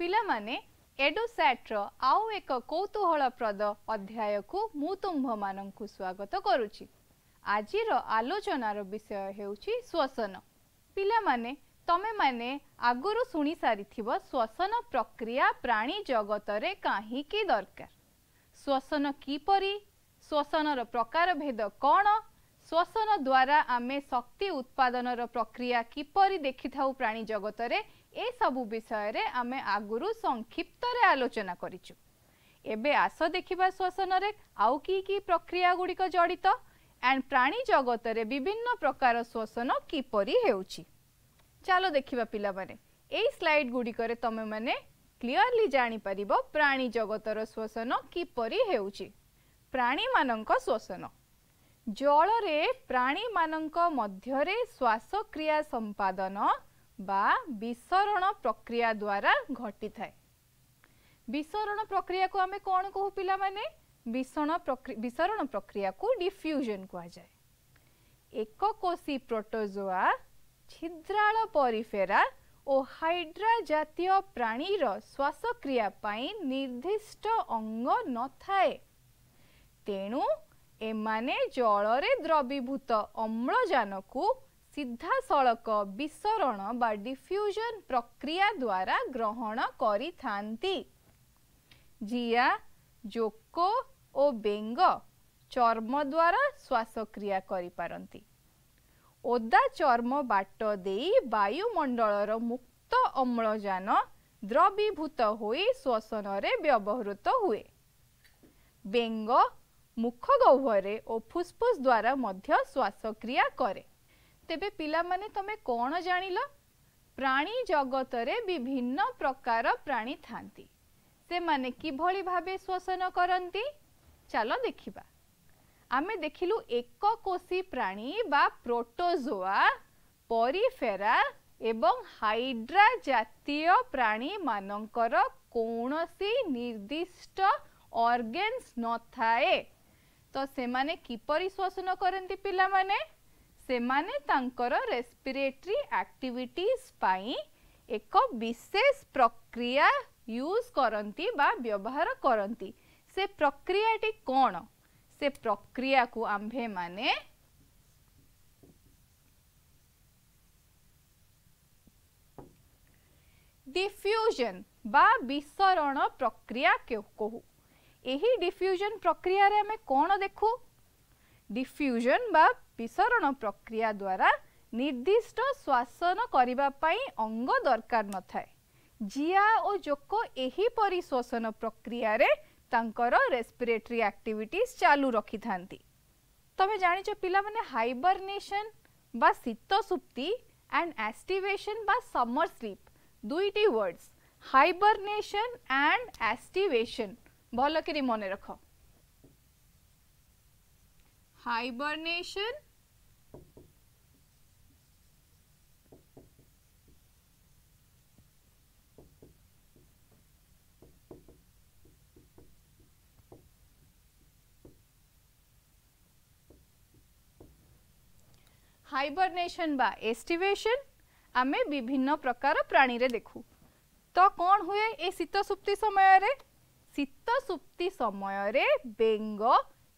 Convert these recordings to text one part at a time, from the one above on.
पिला माने एडुसैट रो आउ एक कौतूहलप्रद अध्याय को मु तुम्भ मानंकु स्वागत करुछि। आजिर आलोचनार विषय हेउछि श्वसन। पिला माने तमे माने आगुरु सुनी सारिथिबो श्वसन प्रक्रिया प्राणी जगत रे काहीकि दरकार, श्वसन किपरि, श्वसनर प्रकार भेद कौन, श्वसन द्वारा आमे शक्ति उत्पादनर प्रक्रिया किपरि देखि थाउ प्राणी जगत रे, ए सबु विषय रे आमे आगुरु संक्षिप्त रे आलोचना करिछु। एबे आस देखिबा श्वसन रे आउ की प्रक्रिया गुड़िक जड़ित एंड प्राणी जगत रे विभिन्न प्रकार श्वसन किपरि हेउछि। चलो देखिबा पिला माने एई स्लाइड गुड़िक रे तमे माने क्लियरली जानि परिबो प्राणी जगतर श्वसन किपरि हेउछि। प्राणी मानक श्वसन जल रे प्राणी मानक मध्यरे श्वासक्रिया संपादन बा विसरण प्रक्रिया द्वारा घटी थाए। विसरण प्रक्रिया को आमे कौन कहू पिला माने? विसरण प्रक्रिया को डिफ्यूजन कहा जाए। एक कोशी प्रोटोजोआ, छिद्राल परिफेरा और हाइड्रा जातीय प्राणीर श्वासक्रिया पाई निर्दिष्ट अंग न थाए, तेणु एमाने जलरे द्रवीभूत अम्लजान को सीधा सड़क विसरण बा डिफ्यूजन प्रक्रिया द्वारा ग्रहण करि थांती। जिया, जोको और बेंग चर्म द्वारा श्वासक्रिया करि पारंती। ओदा चर्म बाट देई वायुमंडलर मुक्त अम्लजान द्रवीभूत होई श्वसन रे व्यवहृत हुए। बेंग मुख गह्वरे और फुसफुस द्वारा मध्य श्वासक्रिया करे। तेबे पिला माने तमे कौन जानिल? प्राणी जगत रे विभिन्न प्रकार प्राणी थांती, से माने किभली भाबे श्वसन करंती। चलो देखिबा। आमे देखिलु एक कोशी प्राणी बा प्रोटोजोआ, परिफेरा एवं हाइड्रा जातीय प्राणी मानकर कौनसी निर्दिष्ट ऑर्गेन्स न थाए, तो से माने किपरि श्वसन करंती पिला माने? से माने तांकर रेस्पिरेटरी एक्टिविटीज पाई एक विशेष प्रक्रिया यूज करंती बा व्यवहार करंती। से प्रक्रियाटी कौन? से प्रक्रिया को आम्भे माने डिफ्यूजन बा विसरण प्रक्रिया कहू। एही डिफ्यूजन प्रक्रिया रे हमें कौन देखू? डिफ्यूजन बा विसरण प्रक्रिया द्वारा निर्दिष्ट श्वासन करिबा पाई अंग दरकार न थाए। जिया और जोको एही परि श्वसन प्रक्रिया रे तांकर रेस्पिरेटरी एक्टिविटीज चालू रखी थांती। तमे जानि छ पिला माने हाइबरनेशन बा शीत सुप्ति एंड एस्टिवेशन बा समर स्लीप दुईटी वर्ड्स, हाइबरनेशन एंड एस्टिवेशन भल करी मने रख। हाइबरनेशन हाइबरनेशन बा एस्टिवेशन आमे विभिन्न प्रकार प्राणी रे देखू। तो कौन हुए ए शीत सुप्ति समय रे? शीत सुप्ति समय रे बेंग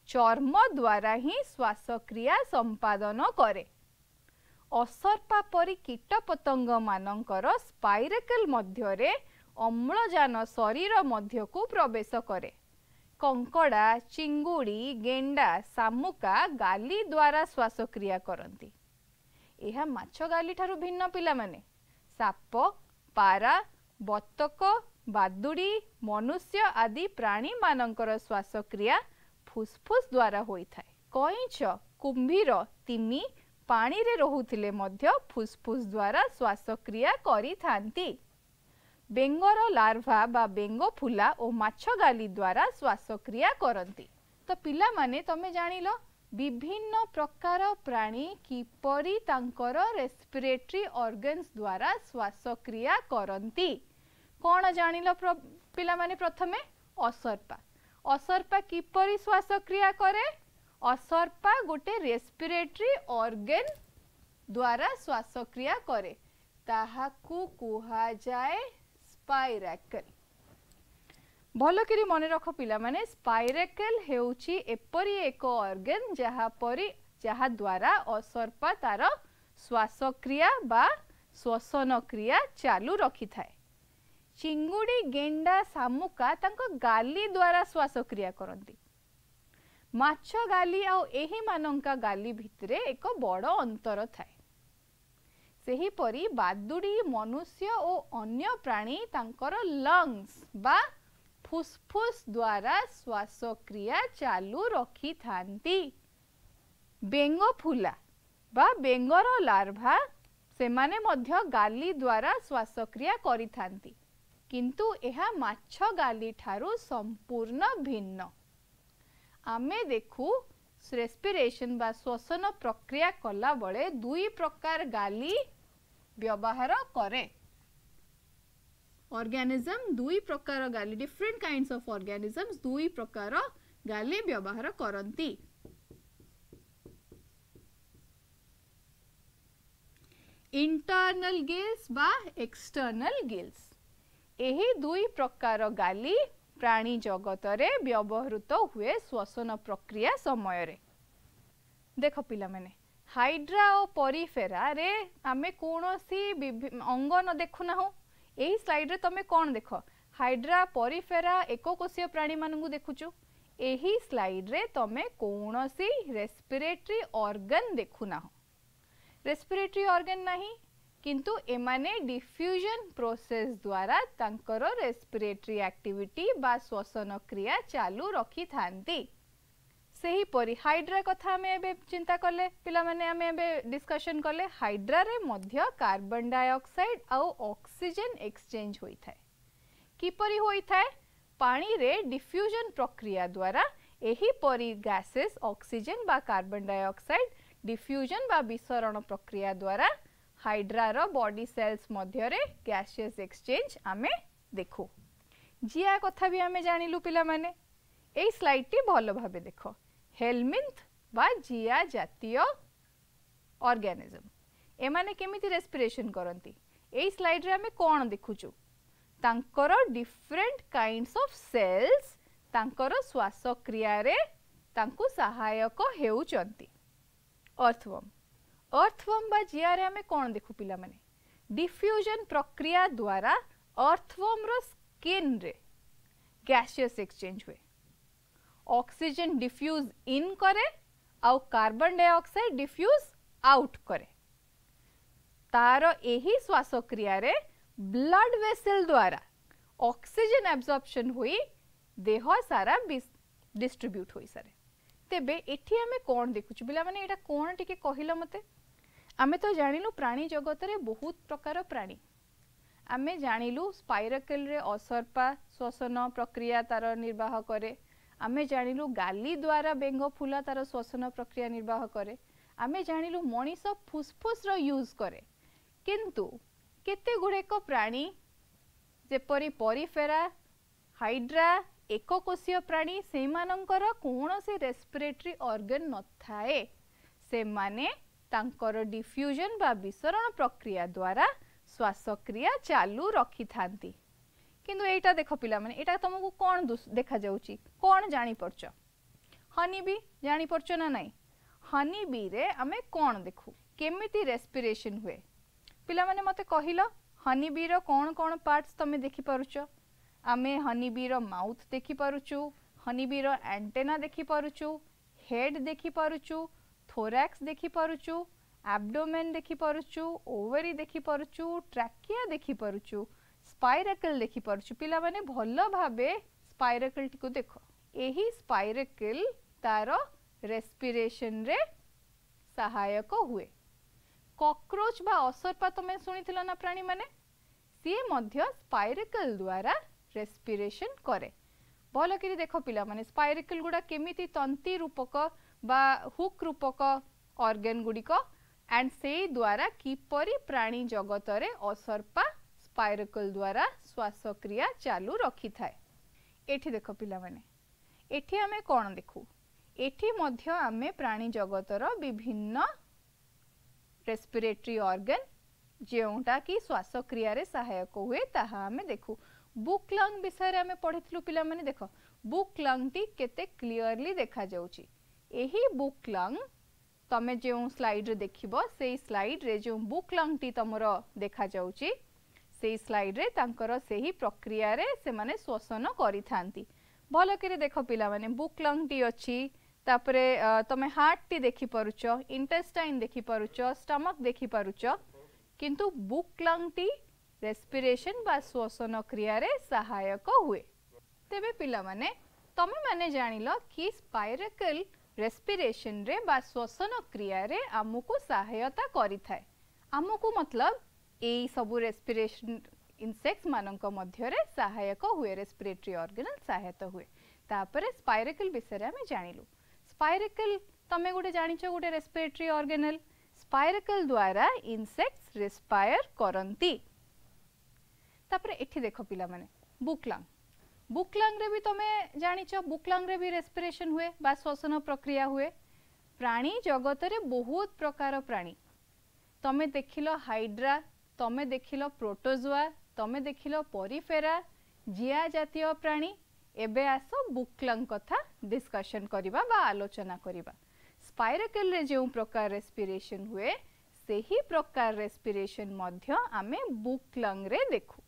चर्म द्वारा ही श्वासक्रिया संपादन करे। असर्पा परी कीट पतंग मानकर स्पाइरेकल मध्य रे अम्लजान शरीर मध्य को प्रवेश करे। कंकड़ा, चिंगुड़ी, गेंडा, शामुका गाली द्वारा श्वासक्रिया करती। यह माछ गाली ठारू भिन्न पिला माने। साप, पारा, बतक, बादुड़ी, मनुष्य आदि प्राणी मानकर श्वासक्रिया फुसफुस द्वारा होई थाए। कईंच, कुंभीर, तिमी पानी रे रहुथिले मध्य फुसफुस द्वारा श्वासक्रिया करि थांती। बेंगर लार्भा बा बेंग फुला और माछ गाली द्वारा श्वासक्रिया करती। तो पिला माने तमे जानिलो विभिन्न प्रकार प्राणी किपरि तांकर रेस्पिरेटरी ऑर्गन्स द्वारा श्वासक्रिया करती। कौन जानिलो पिला माने? प्रथमे असर्पा। असर्पा किपरि श्वासक्रिया करे? असर्पा गोटे रेस्पिरेटरी ऑर्गन द्वारा श्वासक्रिया करे, ताहाकू कुहा जाए स्पाइराकल। भल करी मन रख पिला माने स्पाइराकल हेउची एपरी एक ऑर्गन जहा द्वारा असर्पा तार श्वासक्रिया बा श्वसन क्रिया चालू रखी थाए। चिंगुड़ी गेंडा शामुका तांको गाली द्वारा श्वासक्रिया करंती। माछ गाली आ एही मानंका गाली भितरे एक बड़ अंतर थाए। सेही परी बादुड़ी मनुष्य और अन्य प्राणी तांकर लंग्स बा फुसफुस द्वारा श्वासक्रिया चालू रखी थांती। बेंगो फुला बा बेंगर लार्भा से माने मध्य गाली द्वारा श्वासक्रिया करि थांती, किंतु एहा माछ गाली ठारू संपूर्ण भिन्न। आमे देखू रेस्पिरेशन बा श्वसन प्रक्रिया कला बळे दुई प्रकार गाली व्यवहार करे। ऑर्गेनिज्म दुई प्रकार गाली, डिफरेंट काइंड्स ऑफ ऑर्गेनिजम्स दुई प्रकार गाली व्यवहार करंती। इंटरनल गिल्स बा एक्सटर्नल गिल्स, एही दुई प्रकार गाली प्राणी जगत रे व्यवहृत हुए श्वसन प्रक्रिया समय रे। देख पिला माने हाइड्रा और परिफेरा रे आमे कोनोसी अंग न देखु ना हो। एही स्लाइड रे तमे कोन देख हाइड्रा परिफेरा एककोषीय प्राणी मानंगु देखुचु। एही स्लाइड रे तमे कोनोसी रेस्पिरेटरी ऑर्गन देखु ना हो। रेस्पिरेटरी ऑर्गन नहीं, किंतु एमाने डिफ्यूजन प्रोसेस द्वारा तांकर रेस्पिरेटरी एक्टिविटी बा श्वसन क्रिया चालू रखी थांती। सेही परी हाइड्रा कथा में एबे चिंता कले पिला माने आमे एबे डिस्कशन कले। हाइड्रा रे मध्य कार्बन डाइऑक्साइड आउ ऑक्सीजन एक्सचेंज होई थाए। किपरि होई थाए? पानी रे डिफ्यूजन प्रक्रिया द्वारा एही परी गैसेस ऑक्सीजन बा कार्बन डाइऑक्साइड डिफ्यूजन बा विसरण प्रक्रिया द्वारा हाइड्रा रो बॉडी सेल्स मध्य रे गैसियस एक्सचेंज आमे देखो। जिया कथा भी आमे जानिलु पिला माने। एई स्लाइड टी भलो भाबे देखो। हेलमिंथ बा जिया जातीय ऑर्गेनिज्म एमाने केमिति रेस्पिरेशन करंती। एई स्लाइड रे आमे कोन देखुचु? तांकर डिफरेंट काइंड्स ऑफ सेल्स तांकर श्वासक्रिया रे तांकु सहायक हेउचंती। अर्थवर्म बा जिया रे आमे कोन देखु पिला माने? डिफ्यूजन प्रक्रिया द्वारा अर्थवर्म रो स्किन रे गैसियस एक्सचेंज हुए। ऑक्सीजन डिफ्यूज इन करे आउ कार्बन डाइऑक्साइड डिफ्यूज आउट करे। तार एही श्वासक्रिया रे ब्लड वेसल द्वारा ऑक्सीजन एब्जॉर्प्शन हुई देह सारा डिस्ट्रीब्यूट होई सारे। तेबे एठी आमे कोन देखुछु बिला माने एटा कोन टिके कहिलो मते? आमे तो जानिलु प्राणी जगत रे बहुत प्रकार प्राणी। आमे जानिलु स्पाइराकल रे असर्पा श्वसन प्रक्रिया तार निर्वाह करे। आमे जानिलु गाली द्वारा बेंग फुला तार श्वसन प्रक्रिया निर्वाह करे। आमे जानिलु मनीष फुसफुस रो यूज करे। किंतु केते गुड़ेक प्राणी जेपरी परिफेरा हाइड्रा एककोषीय प्राणी से मानकर कौनसी रेस्पिरेटरी ऑर्गन न थाए। से माने तांकर डिफ्यूजन बा विसरण प्रक्रिया द्वारा श्वासक्रिया चालू रखी थांती। किंतु एटा देखो पिला माने एटा तुमको कोन देखा जाउची? कोन जानी परछ? हनी बी जानी परछ ना नहीं? हनी बी रे आमे कोन देखु केमिति रेस्पिरेशन हुए? पिला माने मते कहिलो हनी बी रो कोन कोन पार्ट्स तमे देखि परछ? आमे हनी बी रो माउथ देखि परछु, हनी बी रो एंटेना देखि परछु, हेड देखि परछु, थोरैक्स देखि परछु, एब्डोमेन देखि परछु, ओवरी देखि परछु, ट्रैकिया देखि परछु, स्पाइराकल देखि परछु। पिला माने भलो भाबे स्पाइराकल टिको देखो। एही स्पाइराकल तारो रेस्पिरेशन रे सहायक हुए। कॉकरोच बा असरपा तमे सुनिथिलो ना प्राणी माने? सी मध्य स्पाइराकल द्वारा रेस्पिरेशन करे। भलो करी देखो पिला माने स्पाइराकल गुडा केमिति तंती रूपक बा हुक रूपक ऑर्गन गुडी को एंड से द्वारा किपरि प्राणी जगत रे असरपा स्पाइराकल द्वारा श्वासक्रिया चालू रखी थाए। एठी देखो पिला माने एठी हमें कोन देखु? एठी मध्य आमे प्राणी जगतर विभिन्न रेस्पिरेटरी ऑर्गन जोटा कि श्वासक्रिया रे सहायक हुए ताहा आमे देखू बुक लंग विषय आमे पढ़िथिलु पिला माने देखो बुक लंग टी केते क्लियरली देखा जाउची एही बुक लंग तमे जो स्लाइड रे देखिबो सेही स्लाइड रे जो बुक लंग टी तमरो देखा जाउची सेही स्लाइड रे तांकर सेही प्रक्रिया रे से माने श्वसन करि थांती भलो करे देखो पिला माने बुक लंग टी अछि तापरे तमे हार्ट टी देखि परुचो इंटेस्टाइन देखि परुचो स्टमक देखि परुचो किंतु बुक लंग टी रेस्पिरेशन बा श्वसन क्रिया रे सहायक हुए तेबे पिला माने तमे माने जानिलो कि स्पाइरकल रेस्पिरेशन रे बा श्वसन क्रिया रे आमुको सहायता करि थाए आमुको मतलब एई सबु रेस्पिरेशन इंसेक्ट्स मानक मध्य रे सहायक हुए रेस्पिरेटरी ऑर्गेनल सहायता हुए तापरे स्पाइरकल विषय रे हमें जानिलु स्पाइरकल तमे गोटे जानिछो गोटे रेस्पिरेटरी ऑर्गेनल स्पाइरकल द्वारा इंसेक्ट्स रेस्पायर करंती तापरे एठी देखो पिला माने बुकलंग रे भी तमे जानिछो बुकलंग रे भी रेस्पिरेशन हुए बा श्वसन प्रक्रिया हुए प्राणी जगत रे बहुत प्रकार प्राणी तमे देखिलो हाइड्रा तमे देखिलो प्रोटोजोआ तमे देखिलो पोरिफेरा जिया जातीय प्राणी एबे आसो बुकलंग कथा डिस्कशन करिबा बा आलोचना करिबा स्पाइरकल रे जो प्रकार रेस्पिरेशन हुए सेही प्रकार रेस्पिरेशन मध्य आमे बुकलंग रे देखु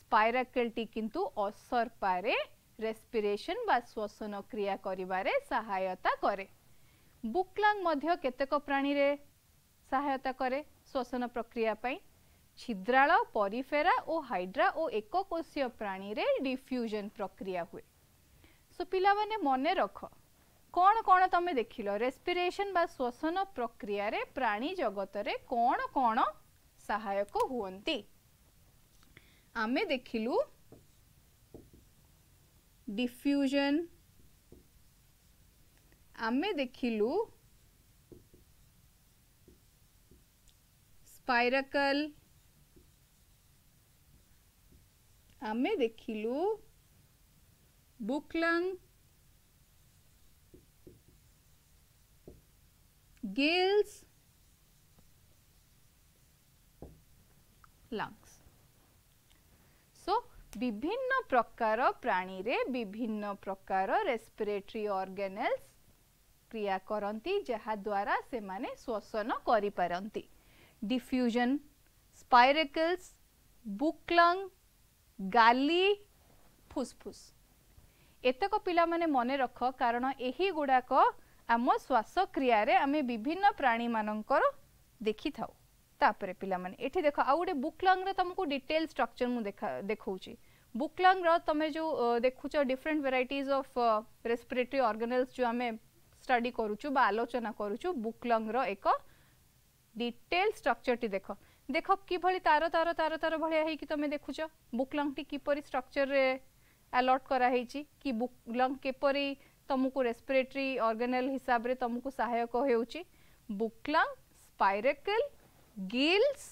स्पाइरकल टी किंतु असर पारे रेस्पिरेशन बा श्वसन क्रिया करिबारे सहायता करे बुकलंग मध्य केतेक प्राणी रे सहायता करे श्वसन प्रक्रिया पई छिद्राल परिफेरा और हाइड्रा और एककोषीय प्राणी रे डिफ्यूजन प्रक्रिया हुए सो पिला माने मने रख कौन कौन तमे देखिलो रेस्पिरेशन बा श्वसन प्रक्रिया रे प्राणी जगत रे कौन कौन सहायक हुवंती आमे देखिलु डिफ्यूजन आमे देखिलु स्पाइरकल आमे देखिलु बुकलंग गिल्स लंग्स सो विभिन्न प्रकार प्राणी रे विभिन्न प्रकार रेस्पिरेटरी ऑर्गेनल्स क्रिया करंती जहा द्वारा से माने श्वसन करि पारंती डिफ्यूजन स्पाइरकल्स बुकलंग गाली फुसफुस एतक पिला माने मने रख कारण एही गुडाक आम श्वासक्रिया रे आमे विभिन्न प्राणी मानकर देखि थाउ तापरे पिला माने एठी देखो आ गुडे बुकलंग रे तुमको डिटेल स्ट्रक्चर मु देखौची बुकलंग रो तमे जो देखुचो different varieties of respiratory organelles जो आमे स्टडी करूछु बा आलोचना करूछु बुकलंग रो एक डिटेल स्ट्रक्चर टी देखो देखो कि भली तार तार तार तार भलिया हे कि तमे देखुचो बुकलंग टी किपरि स्ट्रक्चर रे अलॉट करा हेची कि बुकलंग केपरि तुमको रेस्पिरेटरी ऑर्गेनल हिसाब रे तुमको सहायक हेउची बुकलंग स्पाइरकल गिल्स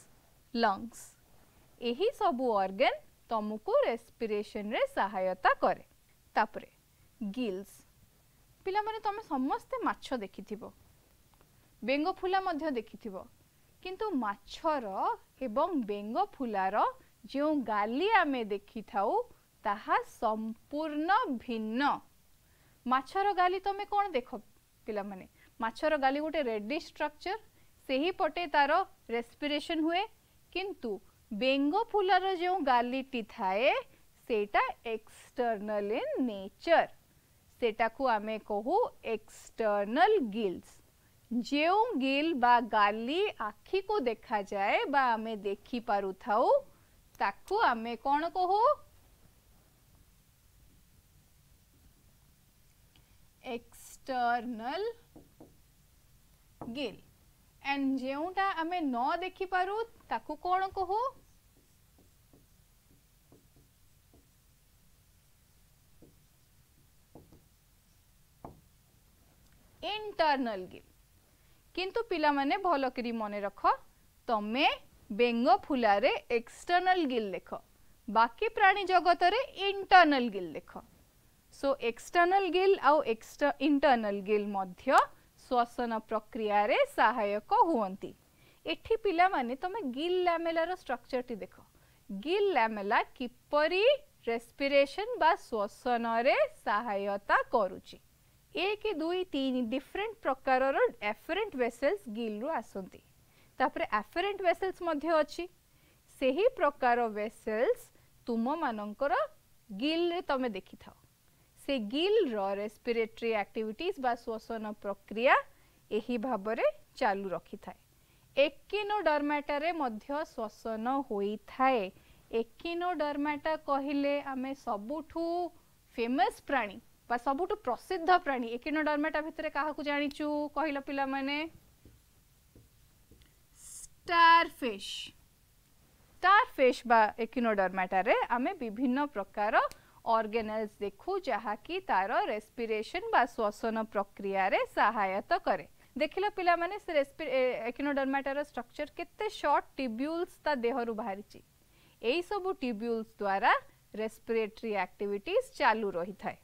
लंग्स एही सबु ऑर्गन तुमको रेस्पिरेशन रे सहायता करे तापरे गिल्स पिला माने तमे समस्त माछ देखिथिबो बेंग फुला मध्य देखिथिबो किंतु माछर एवं बेंग फुलार जो गाली आमे देखि थाउ ताहा संपूर्ण भिन्न माछर गाली तमे कोन देखो पिला माने माछर गाली गोटे रेडिश स्ट्रक्चर सेही पटे तार रेस्पिरेशन हुए किंतु बेंग फुलार जो गाली टी थाए सेटा एक्सटर्नल इन नेचर सेटा को आमे कहू एक्सटर्नल गिल्स जो गिल बा गाली आखी को देखा जाए बा आमे देखि पारु थाउ ताकू आमे कोन कहू एक्सटर्नल गिल एंड जेउटा आमे न देखि पारु ताकू कोन कहू इंटरनल गिल किंतु पिला माने भलो करी मने रख तमे बेंग फुलारे एक्सटर्नल गिल देख बाकी प्राणी जगत रे इंटरनल गिल देख सो एक्सटर्नल गिल आउ इंटरनल गिल मध्य श्वसन प्रक्रिया रे सहायक हुवंती एठी पिला माने तमे गिल लैमेला रो स्ट्रक्चर टी देखो गिल लैमेला किपरि रेस्पिरेशन बा श्वसन रे सहायता करूची 1 2 3 डिफरेंट प्रकार रो एफरेंट वेसल्स गिल रु आसंती तापरे एफरेंट वेसल्स मध्ये अछि सेही प्रकार वेसल्स तुम मानकर गिल रे तमे देखि थाओ से गिल रो रेस्पिरेटरी एक्टिविटीज बा श्वसन प्रक्रिया एही भाबरे चालू रखि थाए एकिनोडर्माटा रे मध्य श्वसन होई थाए एकिनोडर्माटा कहिले आमे सबुठु फेमस प्राणी बा सबुठु प्रसिद्ध प्राणी एकिनोडर्माटा भितरे काहा को जानिचु कहिलो पिला माने स्टारफिश बा एकिनोडर्माटा रे आमे विभिन्न प्रकार ऑर्गेनेल्स देखु जहा कि तार रेस्पिरेशन बा श्वसन प्रक्रिया रे सहायता करे देखिला पिला माने से एकिनोडर्माटा रो स्ट्रक्चर केते शॉर्ट ट्यूब्यूल्स ता देहरु बाहरिची एई सब ट्यूब्यूल्स द्वारा रेस्पिरेटरी एक्टिविटीज चालू रही थाए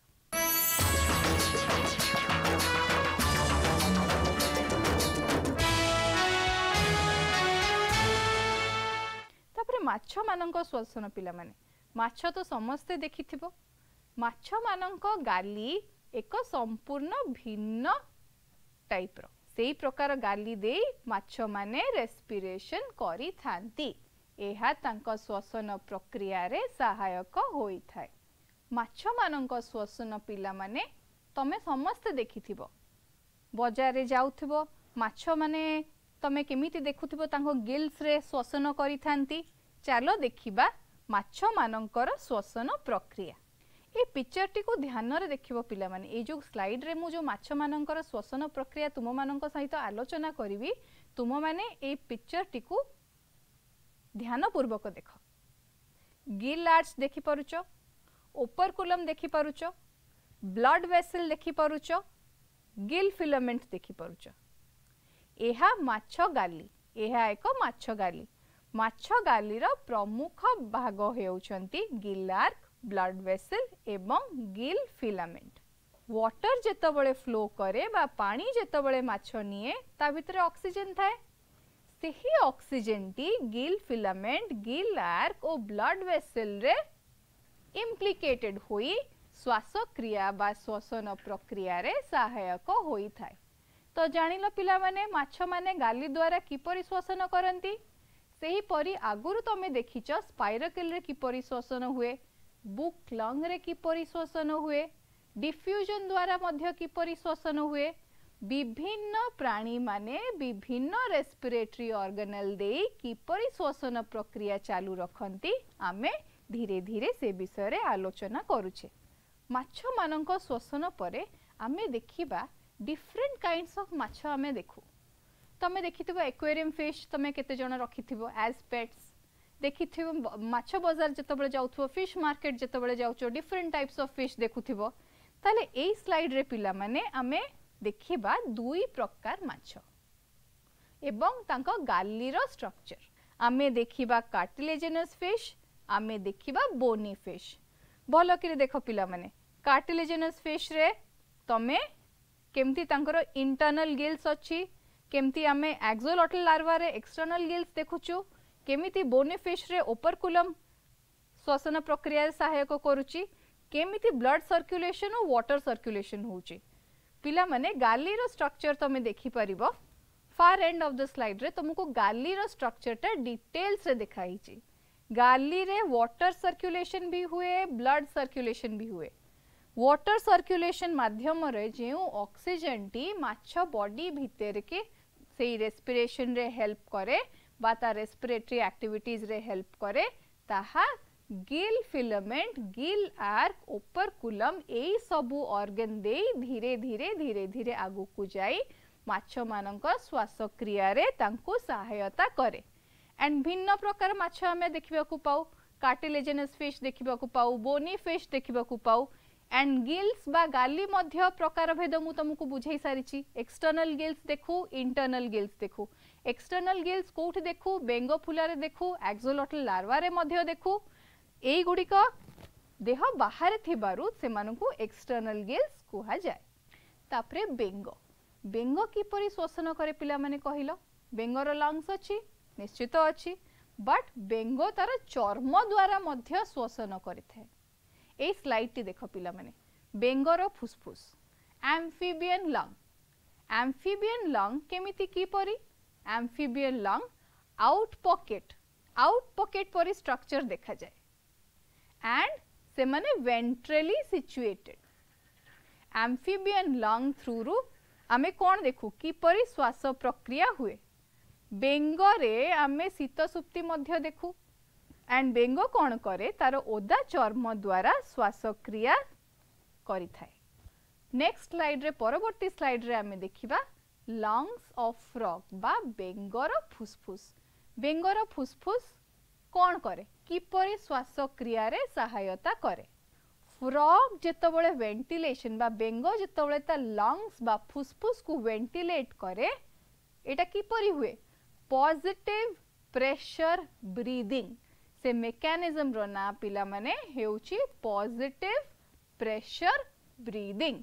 तापरे माछ मानंको श्वसन पिला माने माछ तो समस्ते देखिथिबो माछ मानंको गाली एक संपूर्ण भिन्न टाइप रो सेही प्रकार गाली दे माछ माने रेस्पिरेशन करी थांती एहा तांको श्वसन प्रक्रिया रे सहायक होई थाए माछ मानंको श्वसन पिला माने तमे समस्त देखिथिबो बाजार रे जाउथिबो माछ माने तमे केमिति देखुथिबो तांको गिल्स रे श्वसन करी थांती चलो देखिबा माछ मानंकर श्वसन प्रक्रिया ए पिक्चर टी को ध्यान रे देखिबो पिला माने ए जो स्लाइड रे मु जो माछ मानंकर श्वसन प्रक्रिया तुम मानंक सहित आलोचना करिवि तुम माने ए पिक्चर टी को ध्यान पूर्वक देख गिल आर्च देखि परुचो ओपरकुलम देखि परुचो ब्लड वेसल देखि परुचो गिल फिलामेंट देखि परुचो एहा माछ गाली एहा एक माछ गाली माछ गाली रो प्रमुख भाग हेउचंती गिल आर्क ब्लड वेसल एवं गिल फिलामेंट वाटर जेतबळे फ्लो करे बा पानी जेतबळे माछ निए ता भितरे ऑक्सीजन थाए सेही oxygen T Gill filament gill arc और ब्लड वेसल रे इम्प्लिकेटेड होई श्वासक्रिया बा श्वसन प्रक्रिया रे सहायक होई थाए तो जानिलो पिला माने माछ माने गाली द्वारा किपरि श्वसन करंती सेही परी आगुरु तमे देखिछ स्पाइरकेल रे किपरि श्वसन हुए बुक लंग रे किपरि श्वसन हुए डिफ्यूजन द्वारा मध्य किपरि श्वसन हुए विभिन्न प्राणी माने विभिन्न रेस्पिरेटरी ऑर्गेनल देई किपरि श्वसन प्रक्रिया चालू रखंती आमे धीरे धीरे से विषय रे आलोचना करूछे माछ मानक श्वसन परे आमे देखिबा डिफरेंट काइंड्स ऑफ माछ आमे देखु तमे देखिथिबो एक्वेरियम फिश तमे केते जण रखिथिबो एज पेट्स देखिथिबो माछ बाजार जतबळे जाउथबो फिश मार्केट जतबळे जाउचो डिफरेंट टाइप्स ऑफ फिश देखुथिबो ताले एई स्लाइड रे पिला माने आमे देखिबा दुई प्रकार माछ एवं तांको गाली रो स्ट्रक्चर आमे देखिबा कार्टिलेजिनस फिश आमे देखिबा बोनी फिश भलो कि देखो पिला माने कार्टिलेजिनस फिश रे तमे केमती तांकर इंटरनल गिल्स अछि केमती आमे एक्सोलॉटल लार्वा रे एक्सटर्नल गिल्स देखुछु केमिति बोनी फिश रे ओपरकुलम श्वसन प्रक्रिया सहायक करूची केमिति ब्लड सर्कुलेशन और वाटर सर्कुलेशन होची पिला माने गाली रो स्ट्रक्चर तमे देखि परिबो far end of the slide रे तुमको गाली रो स्ट्रक्चर ता डिटेल्स रे देखाइची गाली रे वाटर सर्कुलेशन भी हुए ब्लड सर्कुलेशन भी हुए वाटर सर्कुलेशन माध्यम रे जेउ ऑक्सीजन टी माछ बॉडी भीतर के सेही रेस्पिरेशन रे हेल्प करे बा ता रेस्पिरेटरी एक्टिविटीज रे हेल्प करे ताहा gill filament gill arch operculum एई सबु ऑर्गन दे धीरे धीरे धीरे धीरे आगु को जाई माछ मानक श्वासक्रिया रे तांको सहायता करे एंड भिन्न प्रकार माछ हमें देखिबा को पाऊ कार्टिलेजिनस फिश देखिबा को पाऊ बोनी फिश देखिबा को पाऊ एंड गिल्स बा गाली मध्य प्रकार भेद मु तुमको बुझाई सारिची एक्सटर्नल गिल्स देखु इंटरनल गिल्स देखु एक्सटर्नल गिल्स कोठी देखु बेंगो फुला रे देखु एक्सोलॉटल लार्वा रे मध्य देखु एई गुडी को देह बाहर थिबारु से मानकु एक्सटर्नल गिल्स कुहा जाय तापरे बेंगो बेंगो किपरि श्वसन करे पिला माने कहिलो बेंगर लंग्स अच्छी निश्चित अच्छी बट बेंग तार चर्म द्वारा मध्य श्वसन करिଥାଏ। ए स्लाइड टी देख पिला माने बेंगर फुसफुस एम्फीबियन लंग केमिति की परी एम्फीबियन लंग आउट पॉकेट परी स्ट्रक्चर देखा जाए एंड से माने ventrally situated amphibian lung through रु आमे कौन देखू कि परी श्वास प्रक्रिया हुए बेंगरे आमे शीत सुप्ति मध्य देखू एंड बेंग कौन करे तार ओदा चर्म द्वारा श्वास क्रिया करि थाए। नेक्स्ट स्लाइड रे परवर्ती स्लाइड रे आमे देखिबा लंग्स ऑफ फ्रॉग बा बेंगर फुसफुस कौन करे किपरि श्वास क्रिया रे सहायता करे। फ्रॉग जेतबळे वेंटिलेशन बा बेंग जेतबळे ता लंग्स बा फुसफुस को वेंटिलेट करे एटा किपरि हुए पॉजिटिव प्रेशर ब्रीदिंग से मेकानिज्म रो ना पिला माने हेउची पॉजिटिव प्रेशर ब्रीदिंग।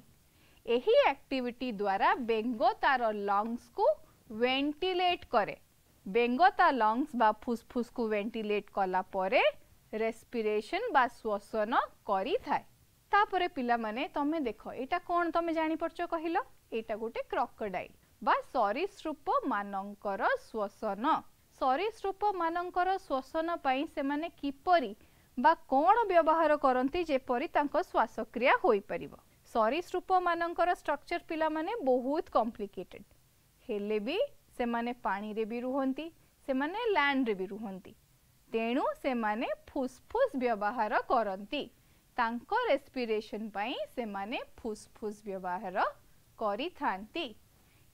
एही एक्टिविटी द्वारा बेंगो तार लंग्स को वेंटिलेट करे बेंगो ता लंग्स बा फुसफुस को वेंटिलेट कला परे रेस्पिरेशन बा श्वसन करी थाए। तापरे पिला माने तमे देखो एटा कोन तमे जानि परछो कहिलो एटा गोटे क्रोकोडाइल बा सरीसृप मानकर श्वसन सरीसृप मानकर श्वसन पई से माने किपरि बा कोन व्यवहार करंती जेपरि तांको श्वासक्रिया होई परिबो। सरीसृप मानकर स्ट्रक्चर पिला माने बहुत कॉम्प्लिकेटेड हेले भी से माने पानी रे भी रुहंती से माने लैंड रे भी रुहंती तेणु से माने फुसफुस व्यवहार करंती तांको रेस्पिरेशन पई से माने फुसफुस व्यवहार करी थांती।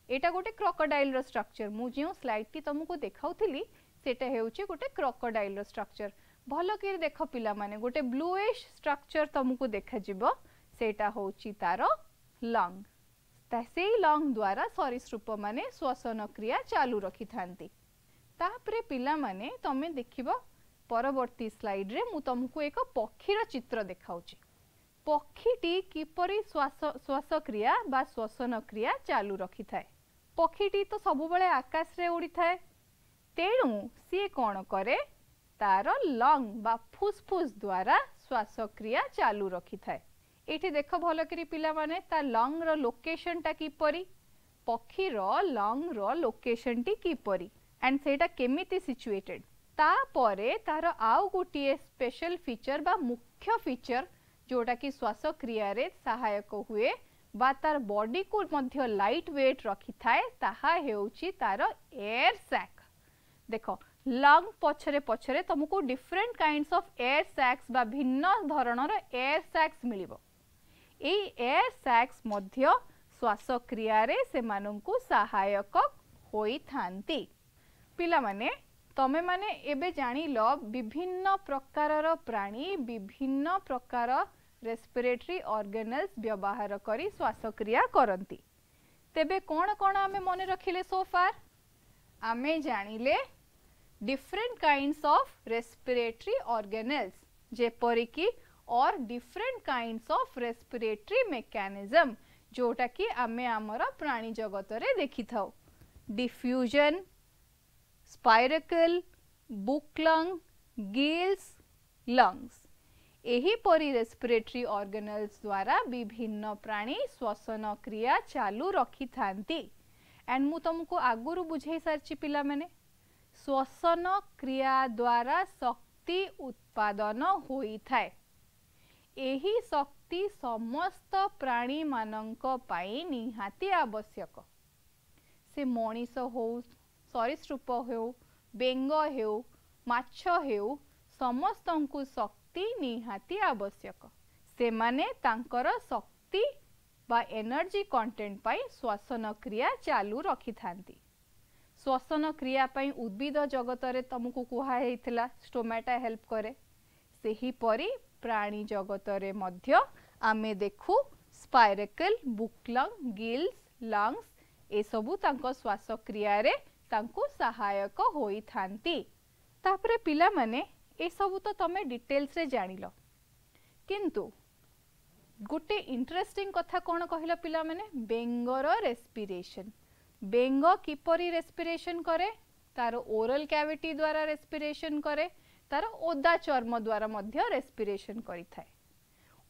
एटा गोटे क्रोकोडाइल रो स्ट्रक्चर मु जे स्लाइड टी तुमको देखाउथिली सेटा हेउचे गोटे क्रोकोडाइल रो स्ट्रक्चर भलो के देखो पिला माने गोटे ब्लूइश स्ट्रक्चर तुमको देखा जिवो सेटा होची तारो लंग तसे लंग द्वारा सरीसृप माने श्वसन क्रिया चालू रखी थांती। तापरे पिला माने तमे देखिबो परवर्ती स्लाइड रे मु तुमको एक पक्षीर चित्र देखाउची पक्षीटी किपरि श्वास क्रिया बा श्वसन क्रिया चालू रखी थाए। पक्षीटी तो सब बेले आकाश रे उड़ी थाए तेणु सी कोन करे तार लंग बा फुसफुस द्वारा श्वास क्रिया चालू रखी थाए। एठी देखो भलो करी पिला माने ता लंग रो लोकेशन टा किपरि पक्षी रो लंग रो लोकेशन टी किपरि एंड सेटा केमिति सिचुएटेड ता परे तार आउ गोटे स्पेशल फीचर बा मुख्य फीचर जोटा कि श्वास क्रिया रे सहायक हुए बा तार बॉडी को मध्य लाइट वेट रखी थाए ताहा हेउची तार एयर सैक। देखो लंग पछरे पछरे तुमको different kinds of air sacs बा भिन्न धरणर एयर सैक्स मिलिबो ए एयर सैक्स मध्य श्वास क्रिया रे से माननकु सहायक होई थांती। पिला माने तमे माने एबे जानि लो विभिन्न प्रकारर प्राणी विभिन्न प्रकार रेस्पिरेटरी ऑर्गेनल्स व्यवहार करी श्वास क्रिया करंती तेबे कोन कोन आमे मने रखिले सो फार आमे जानिले different kinds of respiratory organelles जेपरि की और different kinds of respiratory mechanism जोटा कि आमे हमर प्राणी जगत रे देखि थाउ diffusion spiracle book lung gills lungs एही परी रेस्पिरेटरी ऑर्गेनल्स द्वारा विभिन्न प्राणी श्वसन क्रिया चालू रखी थांती एंड मु तुमको आगुरु बुझे सारची पिला माने श्वसन क्रिया द्वारा शक्ति उत्पादन होई थाए एही शक्ति समस्त प्राणी मानक पाई निहाती आवश्यक से मनीष हो सरीसृप हो बेंग हो माछ हो समस्तंकु शक्ति निहाती आवश्यक से माने तांकर शक्ति बा एनर्जी कंटेंट पाई श्वसन क्रिया चालू रखी थांती। श्वसन क्रिया पाई उद्भिद जगत रे तुमको कुहा हेइथिला स्टोमाटा हेल्प करे सेही परी प्राणी जगत रे मध्य आमे देखू स्पाइरकल बुकलंग गिल्स लंग्स ए सबु तांको श्वास क्रिया रे तांको सहायक होई थांती। तापरे पिला माने ए सबु तो तमे डिटेल्स रे जानिलो किंतु गोटे इंटरेस्टिंग कथा कोन कहिला पिला माने बेंगर रेस्पिरेशन बेंग किपरि रेस्पिरेशन करे तार ओरल कैविटी द्वारा रेस्पिरेशन करे तार ओदा चर्म द्वारा मध्य रेस्पिरेशन करि थाए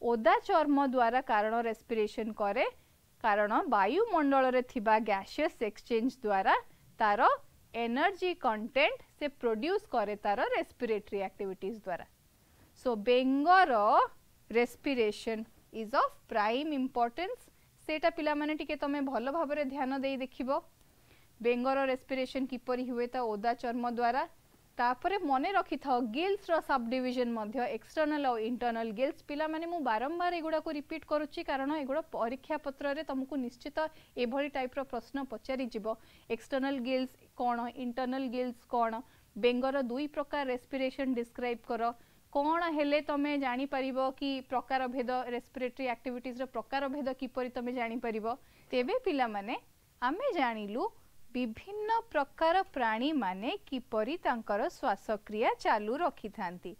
ओदा चर्म द्वारा कारण रेस्पिरेशन करे कारण वायुमंडल रे थिबा गैसियस एक्सचेंज द्वारा तार एनर्जी कंटेंट से प्रोड्यूस करे तार रेस्पिरेटरी एक्टिविटीज द्वारा सो बेंगर respiration is of prime importance सेटा पिला माने टिके तमे भलो भाबरे ध्यान देई देखिबो बेंगर रेस्पिरेशन किपरि हुए ता ओदा चर्म द्वारा तापरे मने रखि थाओ गिल्स रो सब डिवीजन मध्य एक्सटर्नल और इंटरनल गिल्स पिला माने मु बारंबार एगुडा को रिपीट करूची कारण एगुडा परीक्षा पत्र रे तुमको निश्चित एभली टाइप रो प्रश्न पचारि जिवो एक्सटर्नल गिल्स कोन इंटरनल गिल्स कोन बेंगर दुई प्रकार रेस्पिरेशन डिस्क्राइब करो कोन हेले तमे जानि परिबो कि प्रकार भेद रेस्पिरेटरी एक्टिविटीज रो प्रकार भेद किपरि तमे जानि परिबो तेबे पिला माने आमे जानिलु विभिन्न प्रकार प्राणी माने किपरि तांकर श्वासक्रिया चालू रखि थांती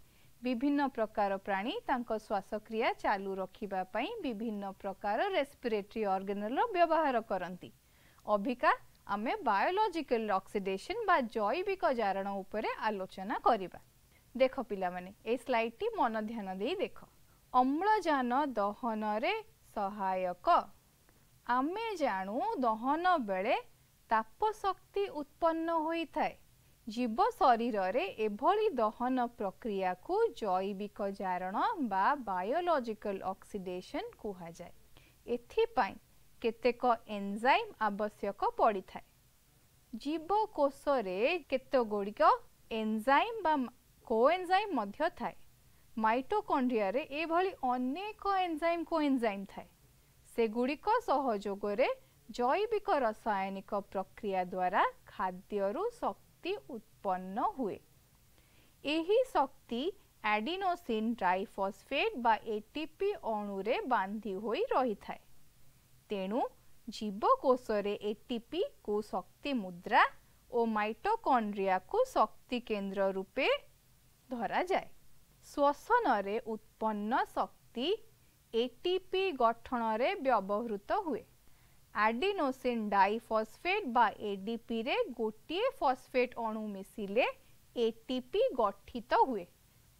विभिन्न प्रकार प्राणी तांकर श्वासक्रिया चालू रखिबा पई विभिन्न प्रकार रेस्पिरेटरी ऑर्गेनल रो व्यवहार करंती अभिका आमे बायोलॉजिकल ऑक्सीडेशन बा जैविक जारण उपरे आलोचना करिबा देख पिला माने ए स्लाइड टी मन ध्यान देई देख अम्लजान दहन रे सहायक आमे जानू दहन बेले ताप शक्ति उत्पन्न होई थाए जीव शरीर रे एभली दहन प्रक्रिया को जैविक जारण बा बायोलॉजिकल ऑक्सीडेशन कुहा जाए एथि पई केतेक एंजाइम आवश्यक पड़ी थाए जीव कोष रे केते गुड़िक एंजाइम बा कोएंजाइम मध्य थाए माइटोकॉन्ड्रिया रे एभली अनेक एंजाइम कोएंजाइम थाए से गुड़िक सहयोग रे जैविक रासायनिक प्रक्रिया द्वारा खाद्यरु शक्ति उत्पन्न हुए एही शक्ति एडिनोसिन ट्राइफॉस्फेट बा एटीपी अणु रे बांधी होई रही थाए तेणु जीवकोश रे एटीपी को शक्ति मुद्रा और माइटोकॉन्ड्रिया को शक्ति केंद्र रूपे धरा जाए श्वसन रे उत्पन्न शक्ति एटीपी गठन रे व्यवहृत हुए एडिनोसिन डाइफॉस्फेट बा एडीपी रे गोटिए फॉस्फेट अणु मिसिले एटीपी गठित हुए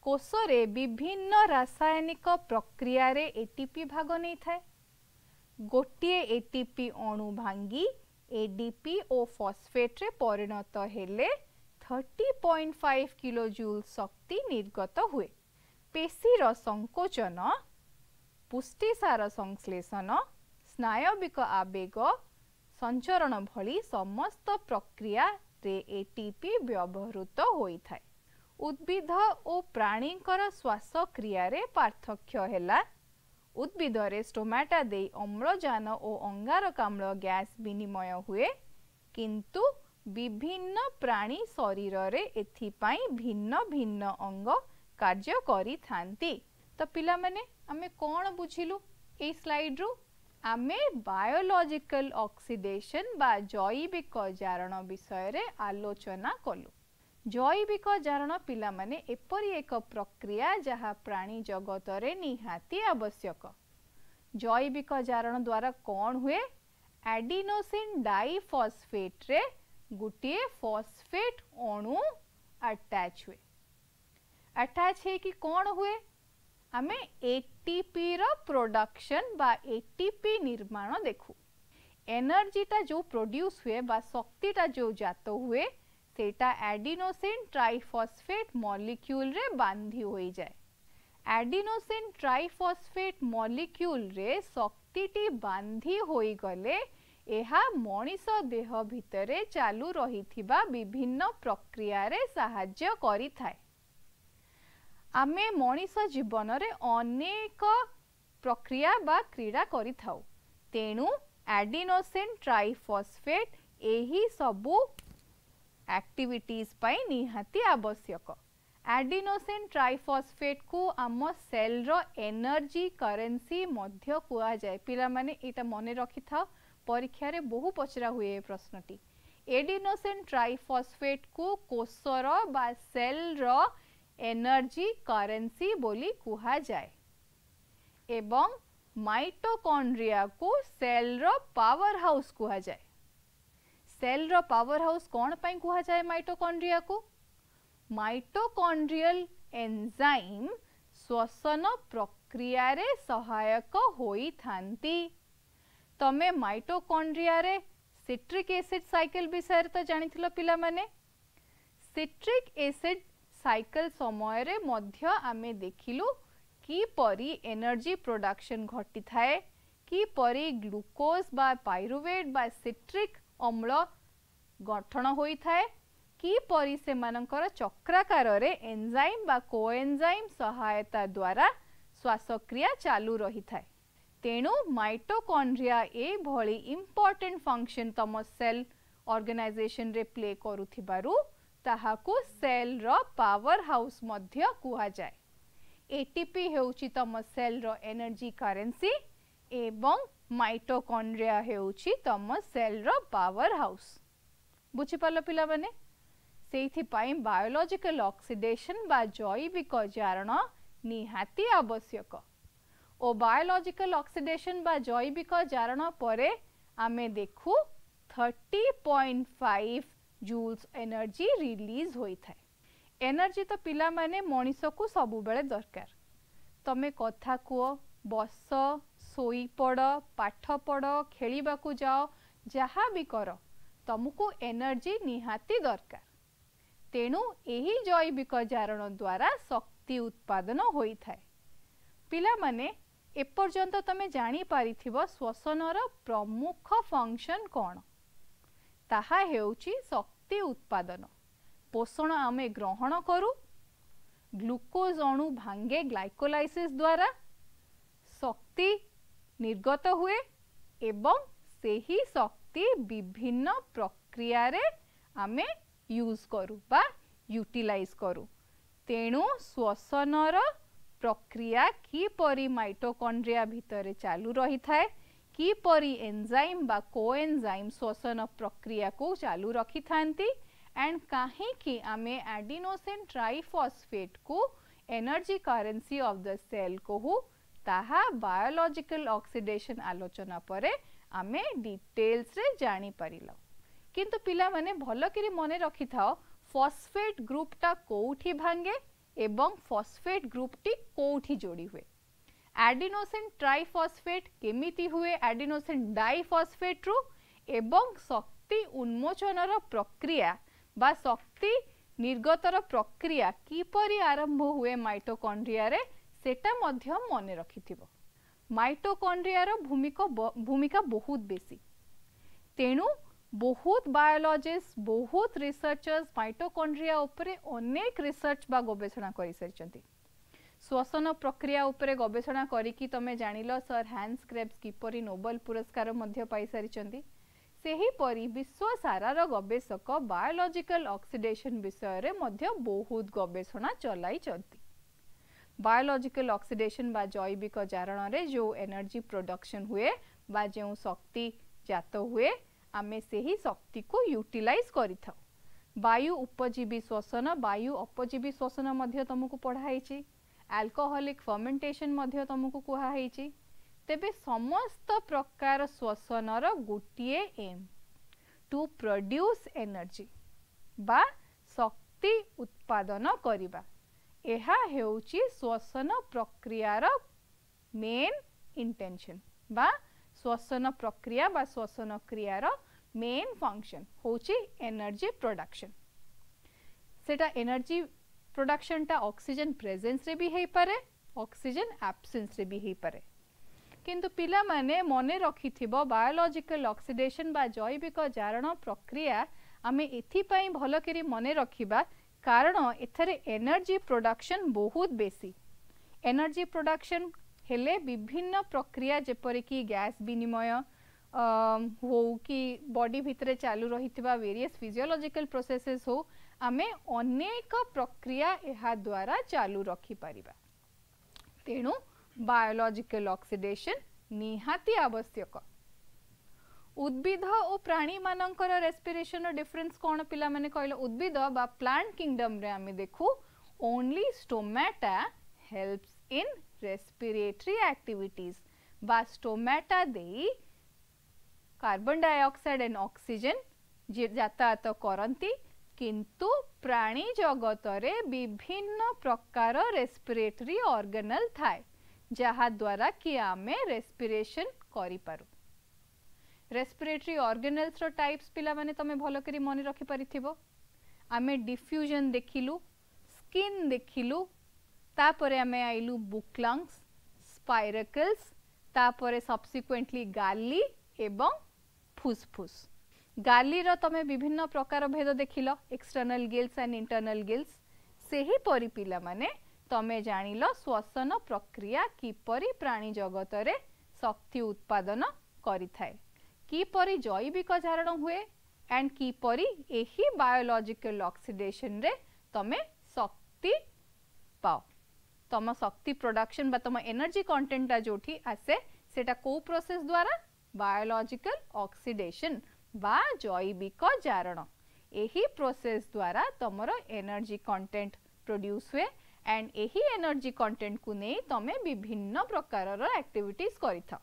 कोष रे विभिन्न रासायनिक प्रक्रिया रे एटीपी भाग नहीं थाए गोटिए एटीपी अणु भांगी एडीपी और फॉस्फेट रे परिणत हेले 30.5 किलो जूल शक्ति निर्गत हुए पेशी रो संकोचन पुष्टिसार संश्लेषण स्नायविक आवेग संचरण भली समस्त प्रक्रिया रे एटीपी व्यवहृत होई थाए उद्भिद और प्राणींकर श्वासक्रिया रे पार्थक्य हेला उद्भिद रे स्टोमाटा दे अम्लजान और अंगारकाम्ल गैस विनिमय हुए किंतु विभिन्न प्राणी शरीर रे एथिपाई भिन्न भिन्न अंग कार्य करि थांती तो पिला माने आमे कोन बुझिलु ए स्लाइड रु आमे बायोलॉजिकल ऑक्सीडेशन बा जैविक जारण विषय रे आलोचना कलु जैविक जारण पिला माने एपरी एक प्रक्रिया जहा प्राणी जगत रे निहाती आवश्यक जैविक जारण द्वारा कौन हुए एडिनोसिन डाइफॉस्फेट रे गुटिए फॉस्फेट अणु अटैच हुए अटैच है कि कौन हुए आमे एटीपी रो प्रोडक्शन बा एटीपी निर्माण देखु एनर्जी टा जो प्रोड्यूस हुए बा शक्ति टा जो जात हुए सेटा एडिनोसिन ट्राइफॉस्फेट मॉलिक्यूल रे बांधी होई जाए एडिनोसिन ट्राइफॉस्फेट मॉलिक्यूल रे शक्ति टी बांधी होई गले एहा मनीष देह भितरे चालू रहिथिबा विभिन्न प्रक्रिया रे सहाय्य करि थाए आमे मनीष जीवन रे अनेक प्रक्रिया बा क्रीड़ा करि थाउ तेणु एडिनोसिन ट्राइफॉस्फेट एही सबु एक्टिविटीज पाई निहाती आवश्यक एडिनोसिन ट्राइफॉस्फेट को आम सेल रो एनर्जी करेंसी मध्य कुआ जाए पिला माने एटा मने रखि था परीक्षा रे बहु पचरा हुए प्रश्नटी एडिनोसिन ट्राइफॉस्फेट को कोषर बा सेल रो एनर्जी करेंसी बोली कुहा जाए एवं माइटोकॉन्ड्रिया को सेल रो पावर हाउस कुहा जाए सेल रो पावर हाउस कौन पाई कुहा जाए माइटोकॉन्ड्रिया को? माइटोकॉन्ड्रियल एंजाइम श्वसन प्रक्रिया रे सहायक होई थांती। तमे माइटोकॉन्ड्रिया रे सिट्रिक एसिड साइकिल विषय तो जानिथिलो पिला माने। सिट्रिक एसिड साइकिल समय रे मध्य आमे देखिलु कि परी एनर्जी प्रोडक्शन घटी थाए, कि परी ग्लूकोज बा पाइरुवेट बा सिट्रिक अम्ल गठन होई थाए, कि परी से मानकर चक्राकार रे एंजाइम बा कोएंजाइम सहायता द्वारा श्वासक्रिया चालू रही थाए। तेणु माइटोकॉन्ड्रिया ए भली इंपोर्टेंट फंक्शन तम सेल ऑर्गेनाइजेशन रे play करूथिबारु ताहाकू cell row power house मध्य कुहा जाए। एटीपी हेउची तम सेल रो एनर्जी करेंसी एवं माइटोकॉन्ड्रिया हेउची तम सेल रो पावर हाउस। बुझी पालो पिला माने? सेइथि पाई बायोलॉजिकल ऑक्सीडेशन बा जैविक जारण निहाती आवश्यक। ओ बायोलॉजिकल ऑक्सीडेशन बा जैविक जारण परे आमे देखू 30.5 जूल्स एनर्जी रिलीज होई थाए। एनर्जी तो पिला माने मनीष को सबु बेले दरकार। तमे कथा कुओ, बस, सोई पड़, पाठ पढ़, खेलिबा को जाओ, जहा भी कर तुमको एनर्जी निहाती दरकार। तेणु एही जैविक जारण द्वारा शक्ति उत्पादन होई थाए। पिला माने एपर्यंत तमे जानी पारिथिबो श्वसनर प्रमुख फंक्शन कौन? ताहा हेउची शक्ति उत्पादन। पोषण आमे ग्रहण करू, ग्लूकोज अणु भांगे ग्लाइकोलाइसिस द्वारा, शक्ति निर्गत हुए एवं सेही शक्ति विभिन्न प्रक्रिया रे आमे यूज करू बा यूटिलाइज करू। तेणु श्वसनर प्रक्रिया की परी माइटोकॉन्ड्रिया भितरे चालू रही थाए, की परी एंजाइम बा कोएंजाइम श्वसन प्रक्रिया को चालू रखी थांती एंड काहे कि आमे एडिनोसिन ट्राइफॉस्फेट को energy currency of the cell कहू, ताहा बायोलॉजिकल ऑक्सीडेशन आलोचना परे आमे डिटेल्स रे जानी परिलो। किंतु पिला माने भलो करी मने रखी थाओ फॉस्फेट ग्रुप टा कोउठी भांगे एवं फॉस्फेट ग्रुप टी कोउठी जोड़ी हुए। एडिनोसिन ट्राइफॉस्फेट केमिति हुए एडिनोसिन डाइफॉस्फेट रु एवं शक्ति उन्मोचनर प्रक्रिया बा शक्ति निर्गतर प्रक्रिया किपरि आरंभ हुए माइटोकॉन्ड्रिया रे सेटा मध्य मने रखिथिबो। माइटोकॉन्ड्रिया रो भूमिका बहुत बेसी। तेणु बहुत बायोलॉजिस्ट बहुत रिसर्चर्स माइटोकॉन्ड्रिया उपरे अनेक रिसर्च बा गवेषणा करि सारिचंती। श्वसन प्रक्रिया उपरे गवेषणा करिकी तमे जानिलो सर हैंस क्रेब्स किपरि नोबेल पुरस्कार मध्य पाई सारिचंती। सेही परी विश्व सारार गवेषक बायोलॉजिकल ऑक्सीडेशन विषय रे मध्य बहुत गवेषणा चलाइचंती। बायोलॉजिकल ऑक्सीडेशन बा जैविक जारण रे जो एनर्जी प्रोडक्शन हुए बा जो शक्ति जात हुए आमे सेही शक्ति को यूटिलाइज करिथाउ। वायु उपजीवी श्वसन वायु अपजीवी श्वसन मध्य तुमको पढ़ाई, अल्कोहलिक फर्मेंटेशन मध्य तुमको कुहाई। तेबे समस्त प्रकार श्वसनर गोटिए एम टू प्रोड्यूस एनर्जी बा शक्ति उत्पादन करिबा। एहा हेउची श्वसन प्रक्रियार मेन इंटेंशन बा श्वसन प्रक्रिया बा श्वसन क्रियार मेन फंक्शन होची एनर्जी प्रोडक्शन। सेटा एनर्जी प्रोडक्शन टा ऑक्सीजन प्रेजेंस रे भी हेई पारे, ऑक्सीजन एब्सेंस रे भी हेई पारे। किंतु पिला माने मने रखिथिबो बायोलॉजिकल ऑक्सीडेशन बा जैविक जारण प्रक्रिया आमे एथि पई भलो करी मने रखिबा कारण एथरे एनर्जी प्रोडक्शन बहुत बेसी। एनर्जी प्रोडक्शन हेले विभिन्न प्रक्रिया जेपरि कि गैस विनिमय हो कि बॉडी भितरे चालू रहिथिबा वेरियस फिजियोलॉजिकल प्रोसेसेस हो आमे अनेक प्रक्रिया एहा द्वारा चालू रखि परिबा। तेणु बायोलॉजिकल ऑक्सीडेशन निहाती आवश्यक। उद्भिद और प्राणी मानकर रेस्पिरेशन डिफरेंस कौन पिला माने कहले? उद्भिद बा प्लांट किंगडम रे आमे देखू only stomata helps in respiratory activities बा स्टोमेटा दे कार्बन डाइऑक्साइड एंड ऑक्सीजन यातायात करती, किंतु प्राणी जगत रे विभिन्न प्रकार रेस्पिरेटरी ऑर्गेनल थाए जहा द्वारा कि आमे रेस्पिरेशन करि पारू। रेस्पिरेटरी ऑर्गेनल्स रो टाइप्स पिला माने तमे भलो करी मन रखि परिथिबो। आमे डिफ्यूजन देखिलु, स्किन देखिलु, तापरे आमे आइलु बुक लंग्स, स्पाइरकल्स, तापरे सब्सिक्वेंटली गाली एवं फुसफुस। गाली रो तमे विभिन्न प्रकार भेद देखिलो, external gills and internal gills. सेही परि पिला माने तमे जानिलो श्वसन प्रक्रिया किपरि प्राणी जगत रे शक्ति उत्पादन करिथाय, किपरि जैविक जारण हुए एंड किपरि एही बायोलॉजिकल ऑक्सीडेशन रे तमे शक्ति पाओ। तम शक्ति प्रोडक्शन बा तम एनर्जी कंटेंट जोठी आसे सेटा को प्रोसेस द्वारा, बायोलॉजिकल ऑक्सीडेशन बा जैविक जारण। एही प्रोसेस द्वारा तमर एनर्जी कंटेंट प्रोड्यूस हुए एंड एही एनर्जी कंटेंट को नहीं तमे विभिन्न प्रकार एक्टिविटीज करिथा।